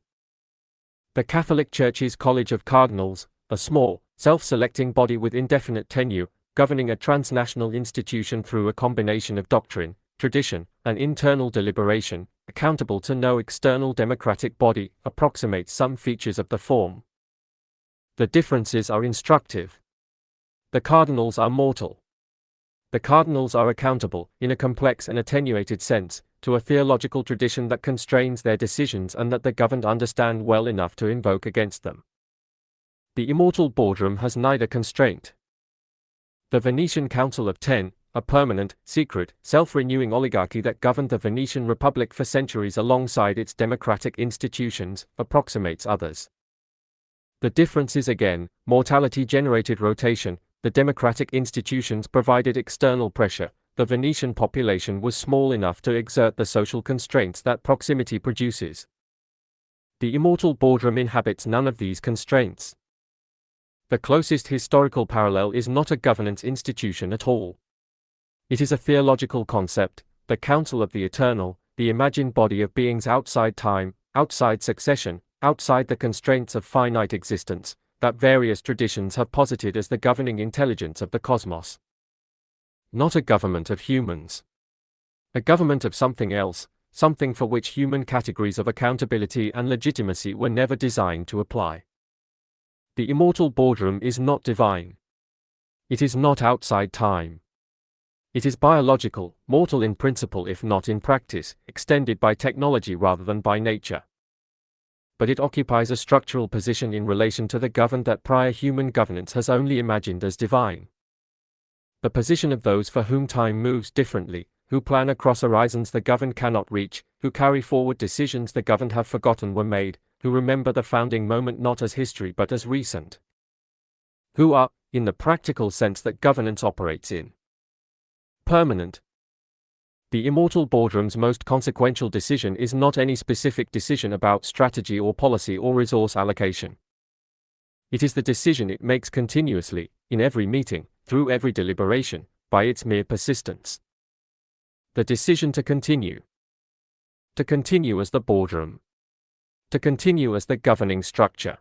The Catholic Church's College of Cardinals, a small, self-selecting body with indefinite tenure, governing a transnational institution through a combination of doctrine, tradition, and internal deliberation, accountable to no external democratic body, approximates some features of the form. The differences are instructive. The cardinals are mortal. The cardinals are accountable, in a complex and attenuated sense, to a theological tradition that constrains their decisions and that the governed understand well enough to invoke against them. The immortal boardroom has neither constraint. The Venetian Council of Ten, a permanent, secret, self-renewing oligarchy that governed the Venetian Republic for centuries alongside its democratic institutions, approximates others. The difference is again, mortality generated rotation. The democratic institutions provided external pressure. The Venetian population was small enough to exert the social constraints that proximity produces. The immortal boardroom inhabits none of these constraints. The closest historical parallel is not a governance institution at all. It is a theological concept, the council of the eternal, the imagined body of beings outside time, outside succession, outside the constraints of finite existence, that various traditions have posited as the governing intelligence of the cosmos. Not a government of humans. A government of something else, something for which human categories of accountability and legitimacy were never designed to apply. The immortal boardroom is not divine. It is not outside time. It is biological, mortal in principle if not in practice, extended by technology rather than by nature. But it occupies a structural position in relation to the governed that prior human governance has only imagined as divine. The position of those for whom time moves differently, who plan across horizons the governed cannot reach, who carry forward decisions the governed have forgotten were made, who remember the founding moment not as history but as recent. Who are, in the practical sense that governance operates in, permanent. The immortal boardroom's most consequential decision is not any specific decision about strategy or policy or resource allocation. It is the decision it makes continuously, in every meeting, through every deliberation, by its mere persistence. The decision to continue. To continue as the boardroom. To continue as the governing structure.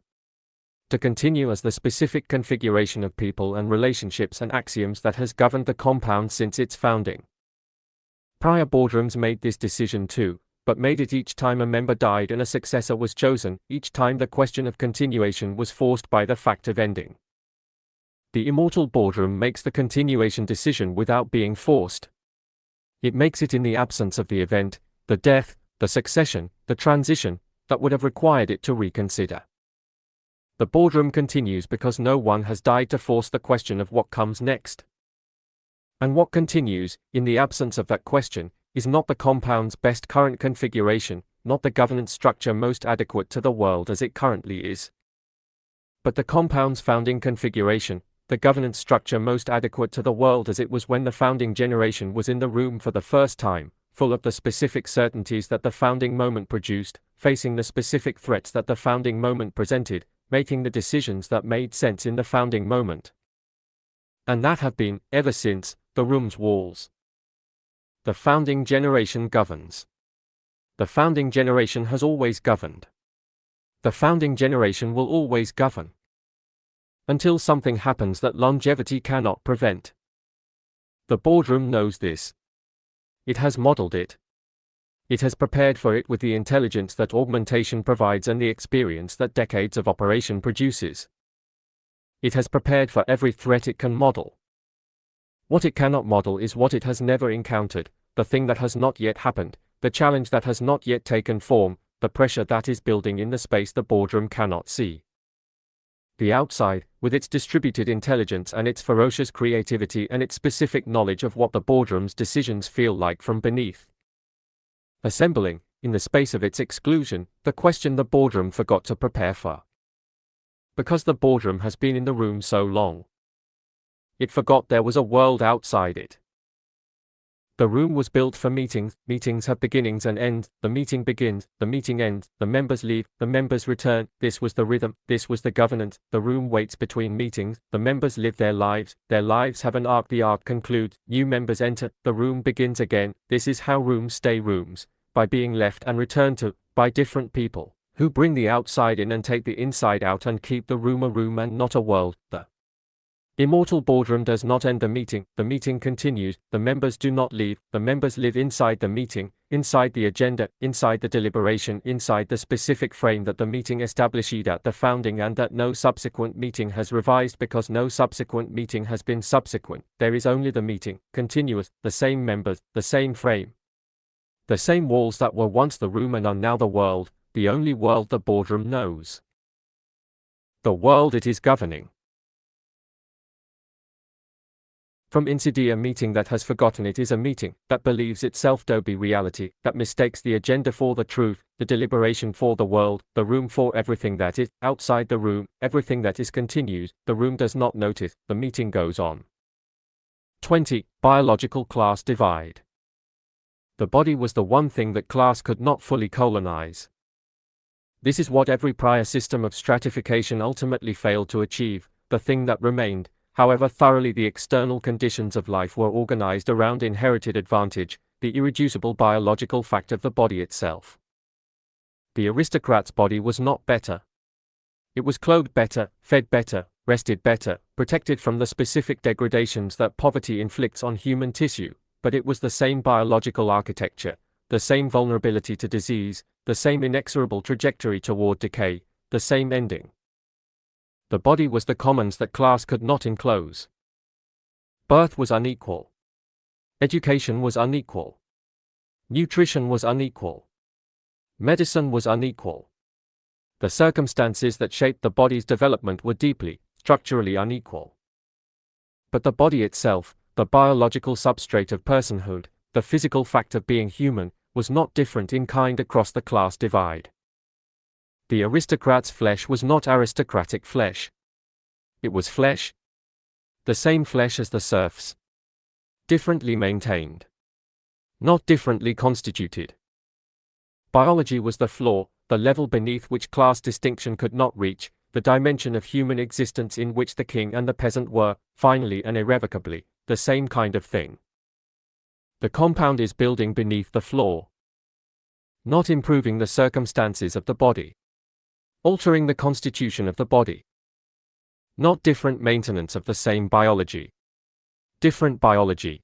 To continue as the specific configuration of people and relationships and axioms that has governed the compound since its founding. Prior boardrooms made this decision too, but made it each time a member died and a successor was chosen, each time the question of continuation was forced by the fact of ending. The immortal boardroom makes the continuation decision without being forced. It makes it in the absence of the event, the death, the succession, the transition, that would have required it to reconsider. The boardroom continues because no one has died to force the question of what comes next. And what continues, in the absence of that question, is not the compound's best current configuration, not the governance structure most adequate to the world as it currently is, but the compound's founding configuration, the governance structure most adequate to the world as it was when the founding generation was in the room for the first time, full of the specific certainties that the founding moment produced, facing the specific threats that the founding moment presented, making the decisions that made sense in the founding moment. And that have been, ever since, the room's walls. The founding generation governs. The founding generation has always governed. The founding generation will always govern. Until something happens that longevity cannot prevent. The boardroom knows this. It has modeled it. It has prepared for it with the intelligence that augmentation provides and the experience that decades of operation produces. It has prepared for every threat it can model. What it cannot model is what it has never encountered, the thing that has not yet happened, the challenge that has not yet taken form, the pressure that is building in the space the boardroom cannot see. The outside, with its distributed intelligence and its ferocious creativity and its specific knowledge of what the boardroom's decisions feel like from beneath. Assembling, in the space of its exclusion, the question the boardroom forgot to prepare for. Because the boardroom has been in the room so long, it forgot there was a world outside it. The room was built for meetings. Meetings have beginnings and ends. The meeting begins, the meeting ends, the members leave, the members return. This was the rhythm, this was the governance. The room waits between meetings, the members live their lives have an arc, the arc concludes, new members enter, the room begins again. This is how rooms stay rooms, by being left and returned to, by different people, who bring the outside in and take the inside out and keep the room a room and not a world. The immortal boardroom does not end the meeting continues, the members do not leave, the members live inside the meeting, inside the agenda, inside the deliberation, inside the specific frame that the meeting established at the founding and that no subsequent meeting has revised because no subsequent meeting has been subsequent. There is only the meeting, continuous, the same members, the same frame. The same walls that were once the room and are now the world, the only world the boardroom knows. The world it is governing. From Insidia, a meeting that has forgotten it is a meeting, that believes itself to be reality, that mistakes the agenda for the truth, the deliberation for the world, the room for everything that is, outside the room, everything that is continues, the room does not notice, the meeting goes on. 20. Biological class divide. The body was the one thing that class could not fully colonize. This is what every prior system of stratification ultimately failed to achieve, the thing that remained, however thoroughly the external conditions of life were organized around inherited advantage, the irreducible biological fact of the body itself. The aristocrat's body was not better. It was clothed better, fed better, rested better, protected from the specific degradations that poverty inflicts on human tissue, but it was the same biological architecture, the same vulnerability to disease, the same inexorable trajectory toward decay, the same ending. The body was the commons that class could not enclose. Birth was unequal. Education was unequal. Nutrition was unequal. Medicine was unequal. The circumstances that shaped the body's development were deeply, structurally unequal. But the body itself, the biological substrate of personhood, the physical fact of being human, was not different in kind across the class divide. The aristocrat's flesh was not aristocratic flesh. It was flesh. The same flesh as the serfs. Differently maintained. Not differently constituted. Biology was the floor, the level beneath which class distinction could not reach, the dimension of human existence in which the king and the peasant were, finally and irrevocably, the same kind of thing. The compound is building beneath the floor. Not improving the circumstances of the body. Altering the constitution of the body. Not different maintenance of the same biology. Different biology.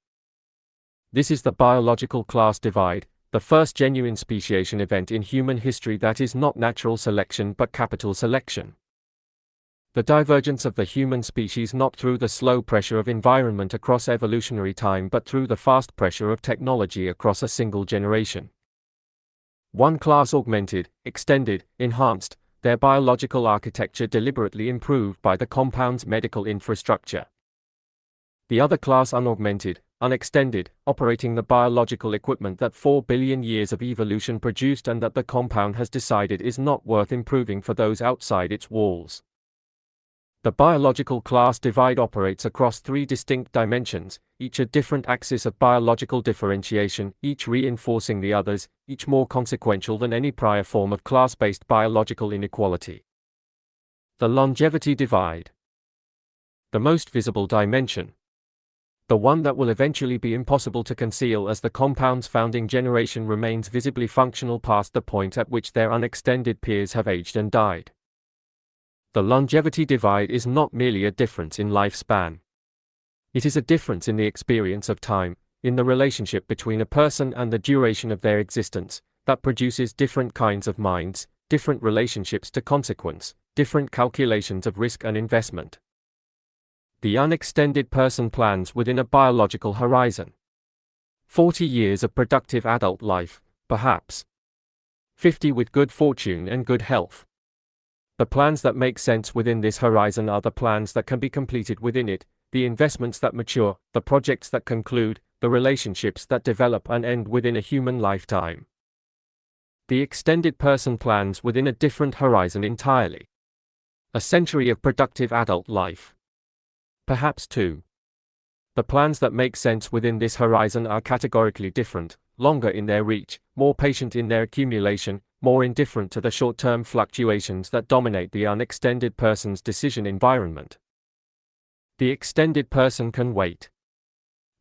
This is the biological class divide, the first genuine speciation event in human history that is not natural selection but capital selection. The divergence of the human species not through the slow pressure of environment across evolutionary time but through the fast pressure of technology across a single generation. One class augmented, extended, enhanced, their biological architecture deliberately improved by the compound's medical infrastructure. The other class unaugmented, unextended, operating the biological equipment that 4 billion years of evolution produced and that the compound has decided is not worth improving for those outside its walls. The biological class divide operates across 3 distinct dimensions, each a different axis of biological differentiation, each reinforcing the others, each more consequential than any prior form of class-based biological inequality. The longevity divide. The most visible dimension. The one that will eventually be impossible to conceal as the compound's founding generation remains visibly functional past the point at which their unextended peers have aged and died. The longevity divide is not merely a difference in lifespan. It is a difference in the experience of time, in the relationship between a person and the duration of their existence, that produces different kinds of minds, different relationships to consequence, different calculations of risk and investment. The unextended person plans within a biological horizon. 40 years of productive adult life, perhaps. 50 with good fortune and good health. The plans that make sense within this horizon are the plans that can be completed within it, the investments that mature, the projects that conclude, the relationships that develop and end within a human lifetime. The extended person plans within a different horizon entirely. A century of productive adult life. Perhaps two. The plans that make sense within this horizon are categorically different, longer in their reach, more patient in their accumulation, more indifferent to the short-term fluctuations that dominate the unextended person's decision environment. The extended person can wait.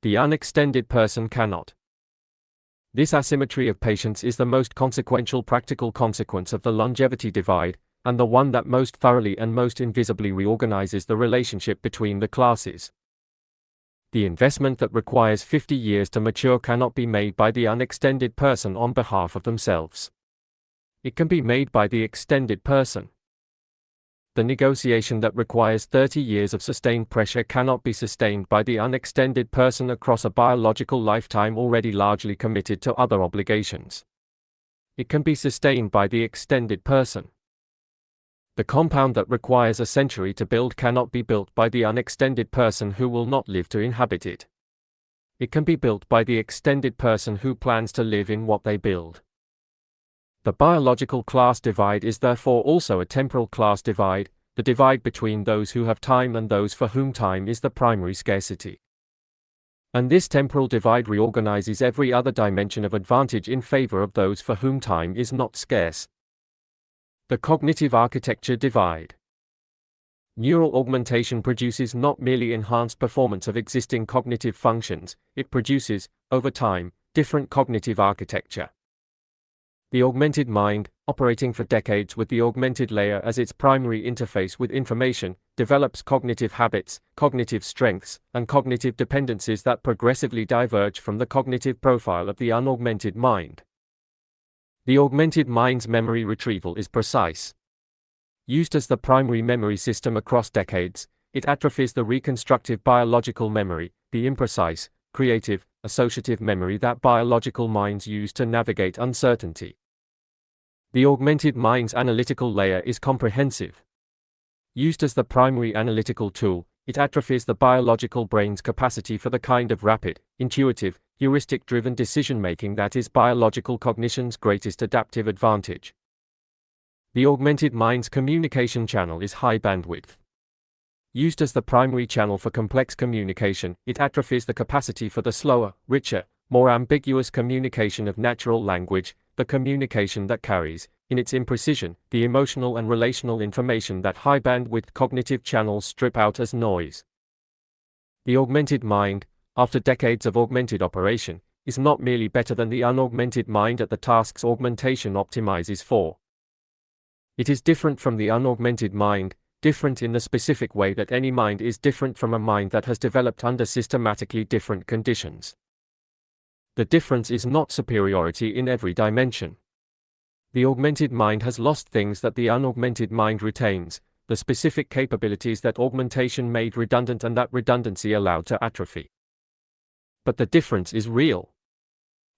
The unextended person cannot. This asymmetry of patience is the most consequential practical consequence of the longevity divide, and the one that most thoroughly and most invisibly reorganizes the relationship between the classes. The investment that requires 50 years to mature cannot be made by the unextended person on behalf of themselves. It can be made by the extended person. The negotiation that requires 30 years of sustained pressure cannot be sustained by the unextended person across a biological lifetime already largely committed to other obligations. It can be sustained by the extended person. The compound that requires a century to build cannot be built by the unextended person who will not live to inhabit it. It can be built by the extended person who plans to live in what they build. The biological class divide is therefore also a temporal class divide, the divide between those who have time and those for whom time is the primary scarcity. And this temporal divide reorganizes every other dimension of advantage in favor of those for whom time is not scarce. The cognitive architecture divide. Neural augmentation produces not merely enhanced performance of existing cognitive functions, it produces, over time, different cognitive architecture. The augmented mind, operating for decades with the augmented layer as its primary interface with information, develops cognitive habits, cognitive strengths, and cognitive dependencies that progressively diverge from the cognitive profile of the unaugmented mind. The augmented mind's memory retrieval is precise. Used as the primary memory system across decades, it atrophies the reconstructive biological memory, the imprecise, creative, associative memory that biological minds use to navigate uncertainty. The augmented mind's analytical layer is comprehensive. Used as the primary analytical tool, it atrophies the biological brain's capacity for the kind of rapid, intuitive, heuristic-driven decision-making that is biological cognition's greatest adaptive advantage. The augmented mind's communication channel is high bandwidth. Used as the primary channel for complex communication, it atrophies the capacity for the slower, richer, more ambiguous communication of natural language, the communication that carries, in its imprecision, the emotional and relational information that high-bandwidth cognitive channels strip out as noise. The augmented mind, after decades of augmented operation, is not merely better than the unaugmented mind at the tasks augmentation optimizes for. It is different from the unaugmented mind, different in the specific way that any mind is different from a mind that has developed under systematically different conditions. The difference is not superiority in every dimension. The augmented mind has lost things that the unaugmented mind retains, the specific capabilities that augmentation made redundant and that redundancy allowed to atrophy. But the difference is real.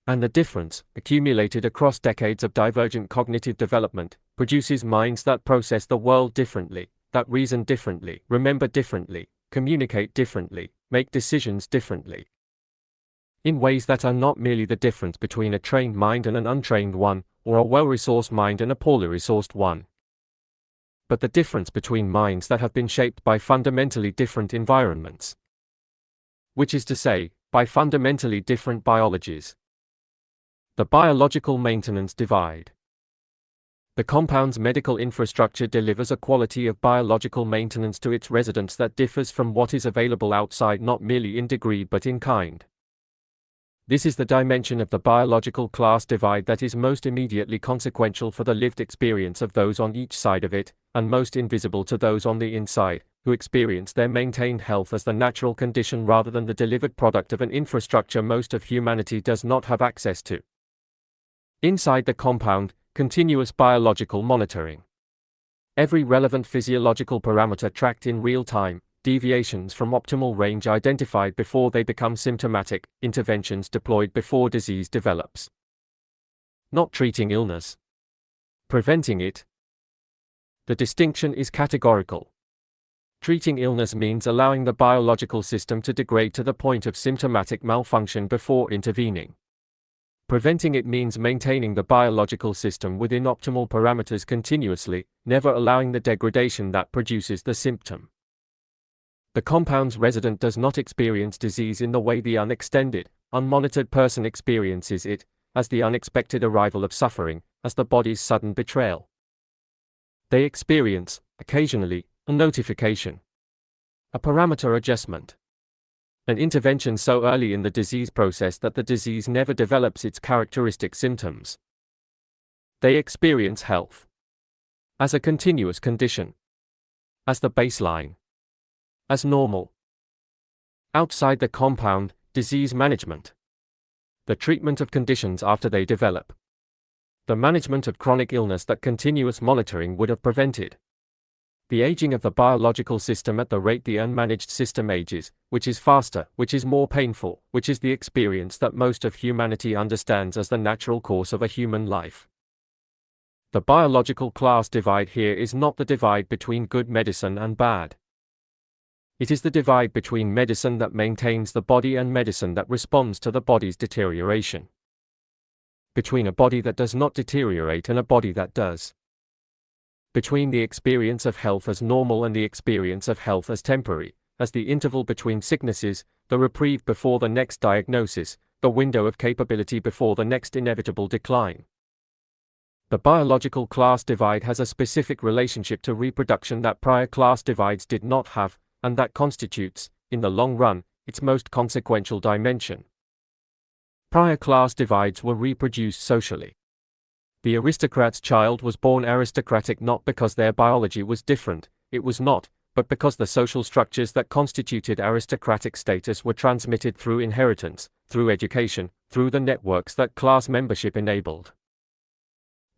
And the difference, accumulated across decades of divergent cognitive development, produces minds that process the world differently, that reason differently, remember differently, communicate differently, make decisions differently. In ways that are not merely the difference between a trained mind and an untrained one, or a well-resourced mind and a poorly resourced one. But the difference between minds that have been shaped by fundamentally different environments. Which is to say, by fundamentally different biologies. The biological maintenance divide. The compound's medical infrastructure delivers a quality of biological maintenance to its residents that differs from what is available outside not merely in degree but in kind. This is the dimension of the biological class divide that is most immediately consequential for the lived experience of those on each side of it, and most invisible to those on the inside, who experience their maintained health as the natural condition rather than the delivered product of an infrastructure most of humanity does not have access to. Inside the compound, continuous biological monitoring. Every relevant physiological parameter tracked in real time, deviations from optimal range identified before they become symptomatic, interventions deployed before disease develops. Not treating illness. Preventing it. The distinction is categorical. Treating illness means allowing the biological system to degrade to the point of symptomatic malfunction before intervening. Preventing it means maintaining the biological system within optimal parameters continuously, never allowing the degradation that produces the symptom. The compound's resident does not experience disease in the way the unextended, unmonitored person experiences it, as the unexpected arrival of suffering, as the body's sudden betrayal. They experience, occasionally, a notification, a parameter adjustment, an intervention so early in the disease process that the disease never develops its characteristic symptoms. They experience health as a continuous condition, as the baseline, as normal. Outside the compound, disease management. The treatment of conditions after they develop. The management of chronic illness that continuous monitoring would have prevented. The aging of the biological system at the rate the unmanaged system ages, which is faster, which is more painful, which is the experience that most of humanity understands as the natural course of a human life. The biological class divide here is not the divide between good medicine and bad. It is the divide between medicine that maintains the body and medicine that responds to the body's deterioration. Between a body that does not deteriorate and a body that does. Between the experience of health as normal and the experience of health as temporary, as the interval between sicknesses, the reprieve before the next diagnosis, the window of capability before the next inevitable decline. The biological class divide has a specific relationship to reproduction that prior class divides did not have, and that constitutes, in the long run, its most consequential dimension. Prior class divides were reproduced socially. The aristocrat's child was born aristocratic not because their biology was different, it was not, but because the social structures that constituted aristocratic status were transmitted through inheritance, through education, through the networks that class membership enabled.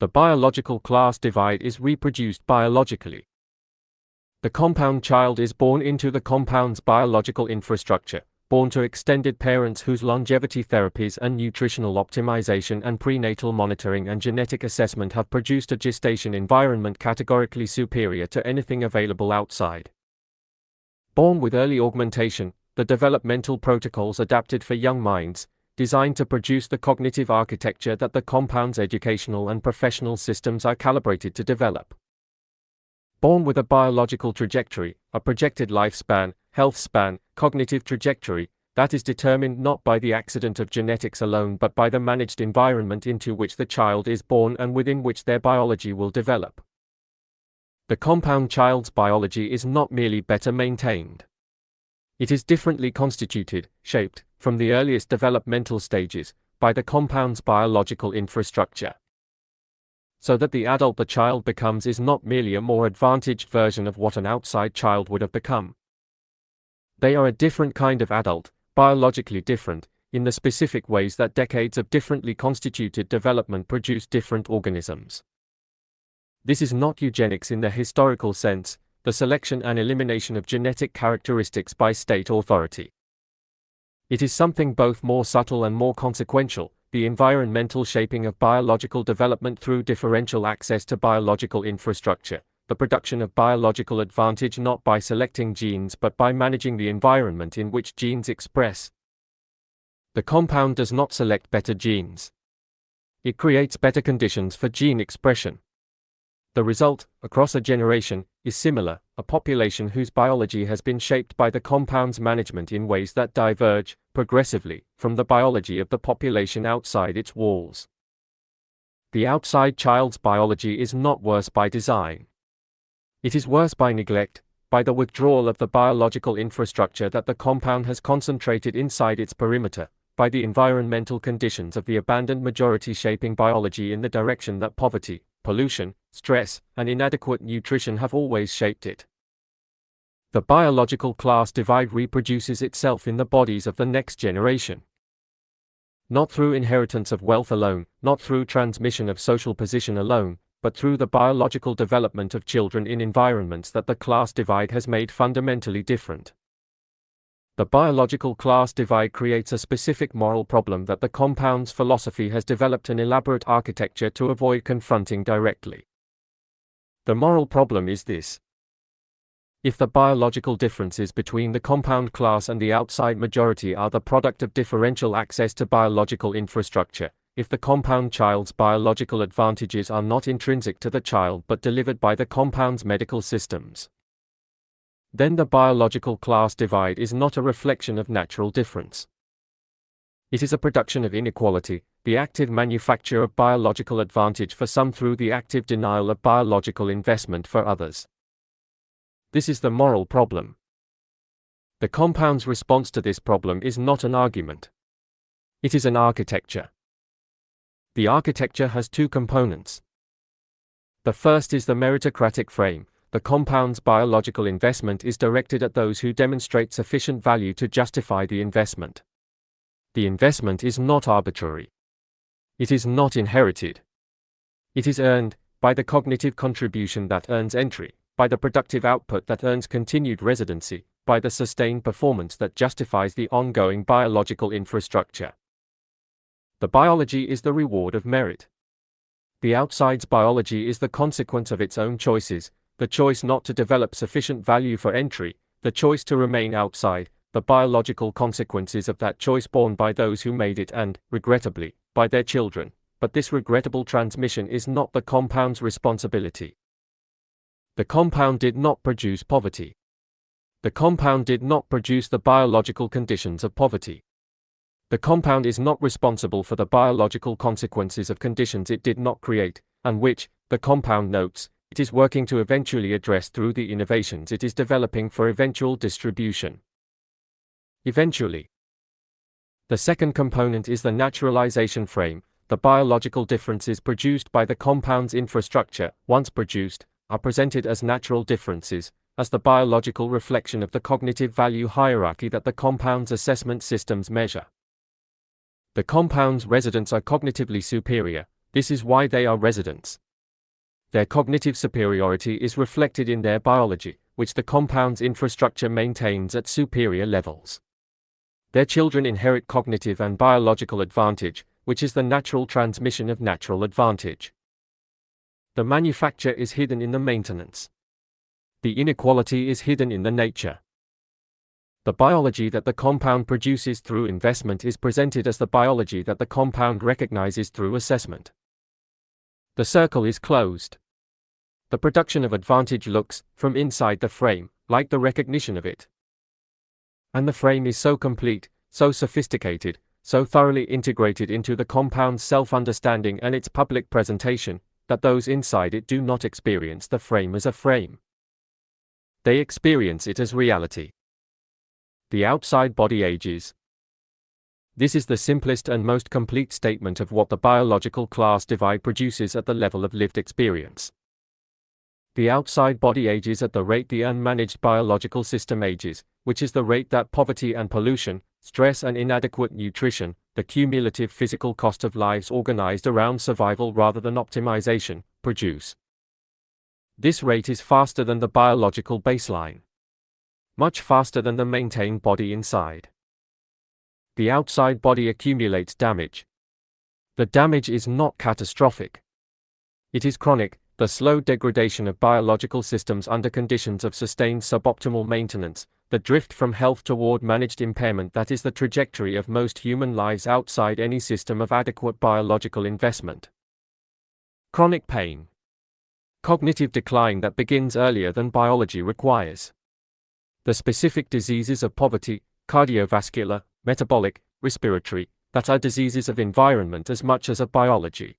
The biological class divide is reproduced biologically. The compound child is born into the compound's biological infrastructure, born to extended parents whose longevity therapies and nutritional optimization and prenatal monitoring and genetic assessment have produced a gestation environment categorically superior to anything available outside. Born with early augmentation, the developmental protocols adapted for young minds, designed to produce the cognitive architecture that the compound's educational and professional systems are calibrated to develop. Born with a biological trajectory, a projected lifespan, health span, cognitive trajectory, that is determined not by the accident of genetics alone but by the managed environment into which the child is born and within which their biology will develop. The compound child's biology is not merely better maintained. It is differently constituted, shaped, from the earliest developmental stages, by the compound's biological infrastructure. So that the adult the child becomes is not merely a more advantaged version of what an outside child would have become. They are a different kind of adult, biologically different, in the specific ways that decades of differently constituted development produce different organisms. This is not eugenics in the historical sense, the selection and elimination of genetic characteristics by state authority. It is something both more subtle and more consequential, the environmental shaping of biological development through differential access to biological infrastructure, the production of biological advantage not by selecting genes but by managing the environment in which genes express. The compound does not select better genes. It creates better conditions for gene expression. The result, across a generation, is similar, a population whose biology has been shaped by the compound's management in ways that diverge, progressively, from the biology of the population outside its walls. The outside child's biology is not worse by design. It is worse by neglect, by the withdrawal of the biological infrastructure that the compound has concentrated inside its perimeter, by the environmental conditions of the abandoned majority shaping biology in the direction that poverty, pollution, stress, and inadequate nutrition have always shaped it. The biological class divide reproduces itself in the bodies of the next generation. Not through inheritance of wealth alone, not through transmission of social position alone, but through the biological development of children in environments that the class divide has made fundamentally different. The biological class divide creates a specific moral problem that the compounds philosophy has developed an elaborate architecture to avoid confronting directly. The moral problem is this. If the biological differences between the compound class and the outside majority are the product of differential access to biological infrastructure, if the compound child's biological advantages are not intrinsic to the child but delivered by the compound's medical systems, then the biological class divide is not a reflection of natural difference. It is a production of inequality, the active manufacture of biological advantage for some through the active denial of biological investment for others. This is the moral problem. The compound's response to this problem is not an argument. It is an architecture. The architecture has two components. The first is the meritocratic frame. The compound's biological investment is directed at those who demonstrate sufficient value to justify the investment. The investment is not arbitrary. It is not inherited. It is earned by the cognitive contribution that earns entry, by the productive output that earns continued residency, by the sustained performance that justifies the ongoing biological infrastructure. The biology is the reward of merit. The outside's biology is the consequence of its own choices, the choice not to develop sufficient value for entry, the choice to remain outside, the biological consequences of that choice borne by those who made it and, regrettably, by their children, but this regrettable transmission is not the compound's responsibility. The compound did not produce poverty. The compound did not produce the biological conditions of poverty. The compound is not responsible for the biological consequences of conditions it did not create, and which, the compound notes, it is working to eventually address through the innovations it is developing for eventual distribution. Eventually. The second component is the naturalization frame. The biological differences produced by the compound's infrastructure, once produced, are presented as natural differences, as the biological reflection of the cognitive value hierarchy that the compound's assessment systems measure. The compound's residents are cognitively superior, this is why they are residents. Their cognitive superiority is reflected in their biology, which the compound's infrastructure maintains at superior levels. Their children inherit cognitive and biological advantage, which is the natural transmission of natural advantage. The manufacture is hidden in the maintenance. The inequality is hidden in the nature. The biology that the compound produces through investment is presented as the biology that the compound recognizes through assessment. The circle is closed. The production of advantage looks, from inside the frame, like the recognition of it. And the frame is so complete, so sophisticated, so thoroughly integrated into the compound's self-understanding and its public presentation, that those inside it do not experience the frame as a frame. They experience it as reality. The outside body ages. This is the simplest and most complete statement of what the biological class divide produces at the level of lived experience. The outside body ages at the rate the unmanaged biological system ages, which is the rate that poverty and pollution, stress and inadequate nutrition, the cumulative physical cost of lives organized around survival rather than optimization, produce. This rate is faster than the biological baseline. Much faster than the maintained body inside. The outside body accumulates damage. The damage is not catastrophic. It is chronic, the slow degradation of biological systems under conditions of sustained suboptimal maintenance, the drift from health toward managed impairment that is the trajectory of most human lives outside any system of adequate biological investment. Chronic pain. Cognitive decline that begins earlier than biology requires. The specific diseases of poverty, cardiovascular, metabolic, respiratory, that are diseases of environment as much as of biology.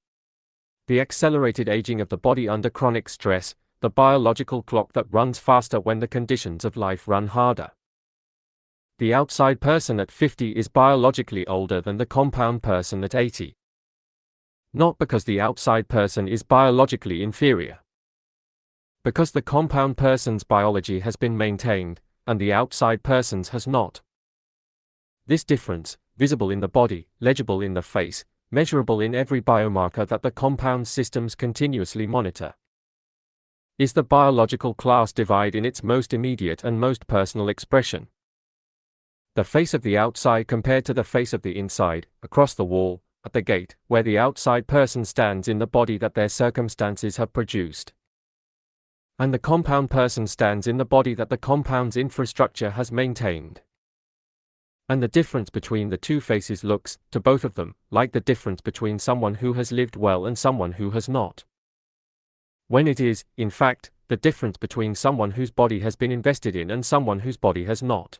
The accelerated aging of the body under chronic stress, the biological clock that runs faster when the conditions of life run harder. The outside person at 50 is biologically older than the compound person at 80. Not because the outside person is biologically inferior. Because the compound person's biology has been maintained, and the outside person's has not. This difference, visible in the body, legible in the face, measurable in every biomarker that the compound systems continuously monitor, is the biological class divide in its most immediate and most personal expression. The face of the outside compared to the face of the inside, across the wall, at the gate, where the outside person stands in the body that their circumstances have produced. And the compound person stands in the body that the compound's infrastructure has maintained. And the difference between the two faces looks, to both of them, like the difference between someone who has lived well and someone who has not. When it is, in fact, the difference between someone whose body has been invested in and someone whose body has not.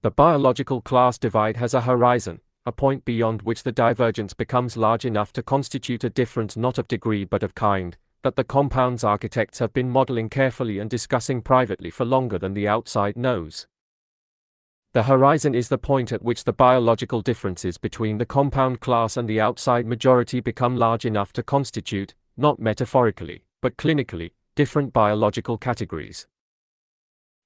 The biological class divide has a horizon, a point beyond which the divergence becomes large enough to constitute a difference not of degree but of kind, that the compound's architects have been modeling carefully and discussing privately for longer than the outside knows. The horizon is the point at which the biological differences between the compound class and the outside majority become large enough to constitute, not metaphorically, but clinically, different biological categories.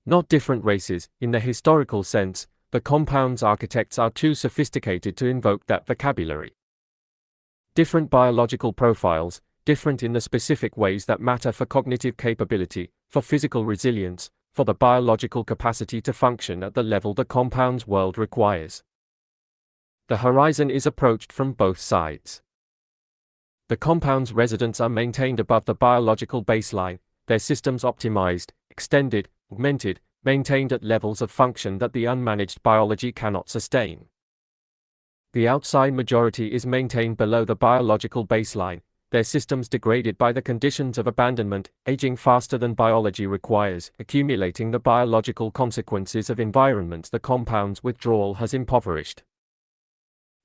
Not different races, in the historical sense, the compound's architects are too sophisticated to invoke that vocabulary. Different biological profiles, different in the specific ways that matter for cognitive capability, for physical resilience, for the biological capacity to function at the level the compound's world requires. The horizon is approached from both sides. The compound's residents are maintained above the biological baseline, their systems optimized, extended, augmented, maintained at levels of function that the unmanaged biology cannot sustain. The outside majority is maintained below the biological baseline, their systems degraded by the conditions of abandonment, aging faster than biology requires, accumulating the biological consequences of environments the compound's withdrawal has impoverished.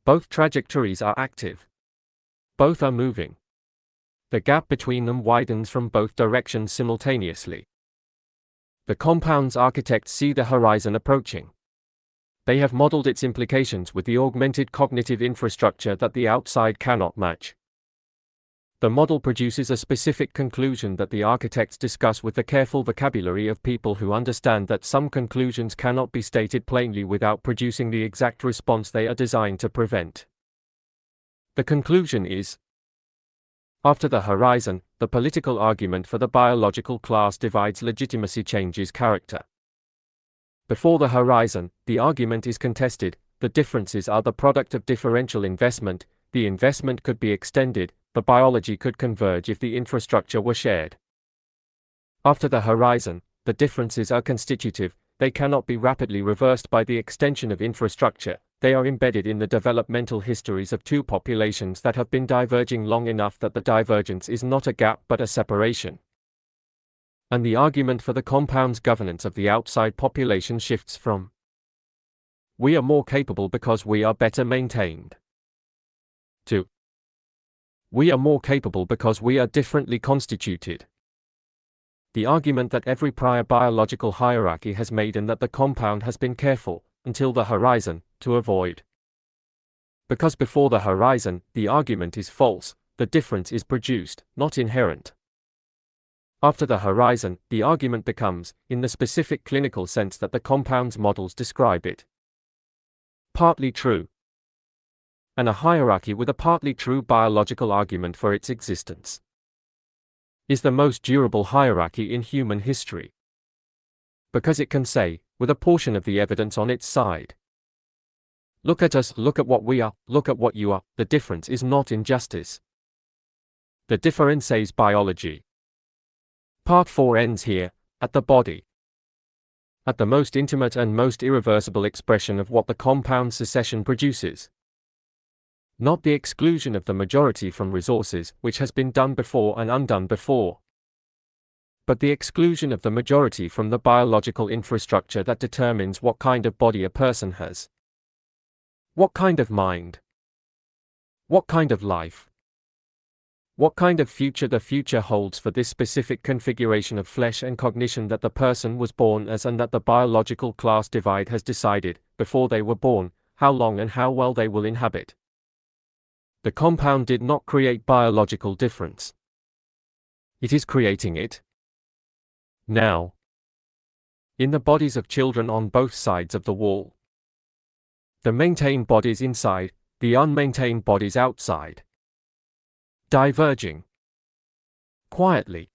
Both trajectories are active. Both are moving. The gap between them widens from both directions simultaneously. The compound's architects see the horizon approaching. They have modeled its implications with the augmented cognitive infrastructure that the outside cannot match. The model produces a specific conclusion that the architects discuss with the careful vocabulary of people who understand that some conclusions cannot be stated plainly without producing the exact response they are designed to prevent. The conclusion is: after the horizon, the political argument for the biological class divide's legitimacy changes character. Before the horizon, the argument is contested, the differences are the product of differential investment, the investment could be extended, the biology could converge if the infrastructure were shared. After the horizon, the differences are constitutive, they cannot be rapidly reversed by the extension of infrastructure, they are embedded in the developmental histories of two populations that have been diverging long enough that the divergence is not a gap but a separation. And the argument for the compound's governance of the outside population shifts from "we are more capable because we are better maintained" to "we are more capable because we are differently constituted." The argument that every prior biological hierarchy has made and that the compound has been careful, until the horizon, to avoid. Because before the horizon, the argument is false, the difference is produced, not inherent. After the horizon, the argument becomes, in the specific clinical sense that the compound's models describe it, partly true. And a hierarchy with a partly true biological argument for its existence is the most durable hierarchy in human history. Because it can say, with a portion of the evidence on its side, "Look at us, look at what we are, look at what you are, the difference is not injustice. The difference is biology." Part 4 ends here, at the body. At the most intimate and most irreversible expression of what the compound secession produces. Not the exclusion of the majority from resources, which has been done before and undone before, but the exclusion of the majority from the biological infrastructure that determines what kind of body a person has. What kind of mind? What kind of life? What kind of future the future holds for this specific configuration of flesh and cognition that the person was born as and that the biological class divide has decided, before they were born, how long and how well they will inhabit. The compound did not create biological difference. It is creating it now, in the bodies of children on both sides of the wall. The maintained bodies inside, the unmaintained bodies outside. Diverging. Quietly.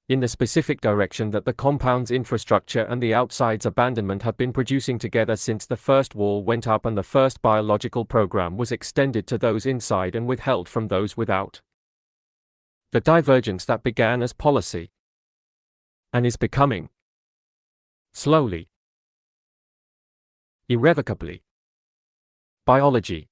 in the specific direction that the compound's infrastructure and the outside's abandonment have been producing together since the first wall went up and the first biological program was extended to those inside and withheld from those without. The divergence that began as policy and is becoming, slowly, irrevocably, biology.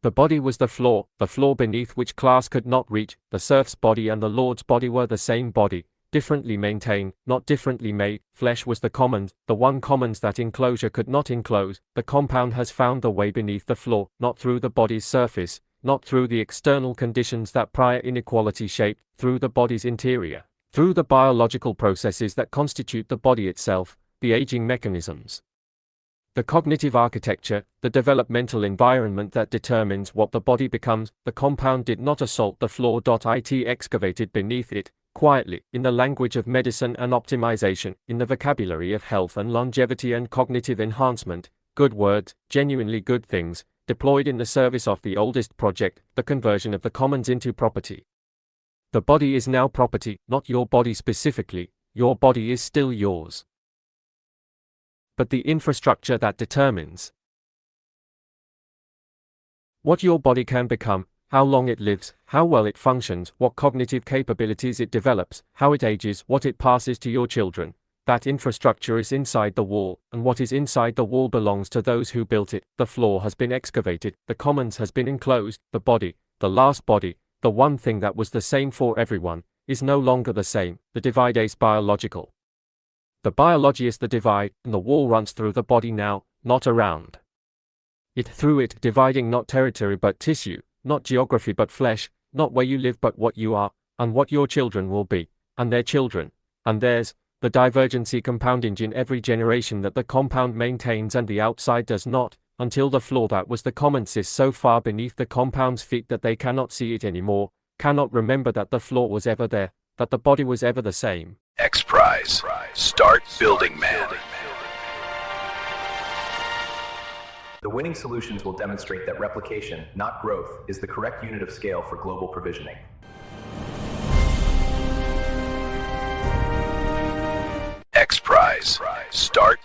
The body was the floor beneath which class could not reach. The serf's body and the lord's body were the same body, differently maintained, not differently made. Flesh was the commons, the one commons that enclosure could not enclose. The compound has found the way beneath the floor, not through the body's surface, not through the external conditions that prior inequality shaped, through the body's interior, through the biological processes that constitute the body itself, the aging mechanisms, the cognitive architecture, the developmental environment that determines what the body becomes. The compound did not assault the floor. It excavated beneath it, quietly, in the language of medicine and optimization, in the vocabulary of health and longevity and cognitive enhancement, good words, genuinely good things, deployed in the service of the oldest project, the conversion of the commons into property. The body is now property, not your body specifically, your body is still yours, but the infrastructure that determines what your body can become, how long it lives, how well it functions, what cognitive capabilities it develops, how it ages, what it passes to your children. That infrastructure is inside the wall, and what is inside the wall belongs to those who built it. The floor has been excavated, the commons has been enclosed, the body, the last body, the one thing that was the same for everyone, is no longer the same. The divide is biological. The biology is the divide, and the wall runs through the body now, not around it. Through it, dividing not territory but tissue, not geography but flesh, not where you live but what you are, and what your children will be, and their children, and theirs. The divergency compounding in every generation that the compound maintains and the outside does not, until the floor that was the commons is so far beneath the compound's feet that they cannot see it anymore, cannot remember that the floor was ever there, that the body was ever the same. X Prize. Start building, man. The winning solutions will demonstrate that replication, not growth, is the correct unit of scale for global provisioning. X Prize. Start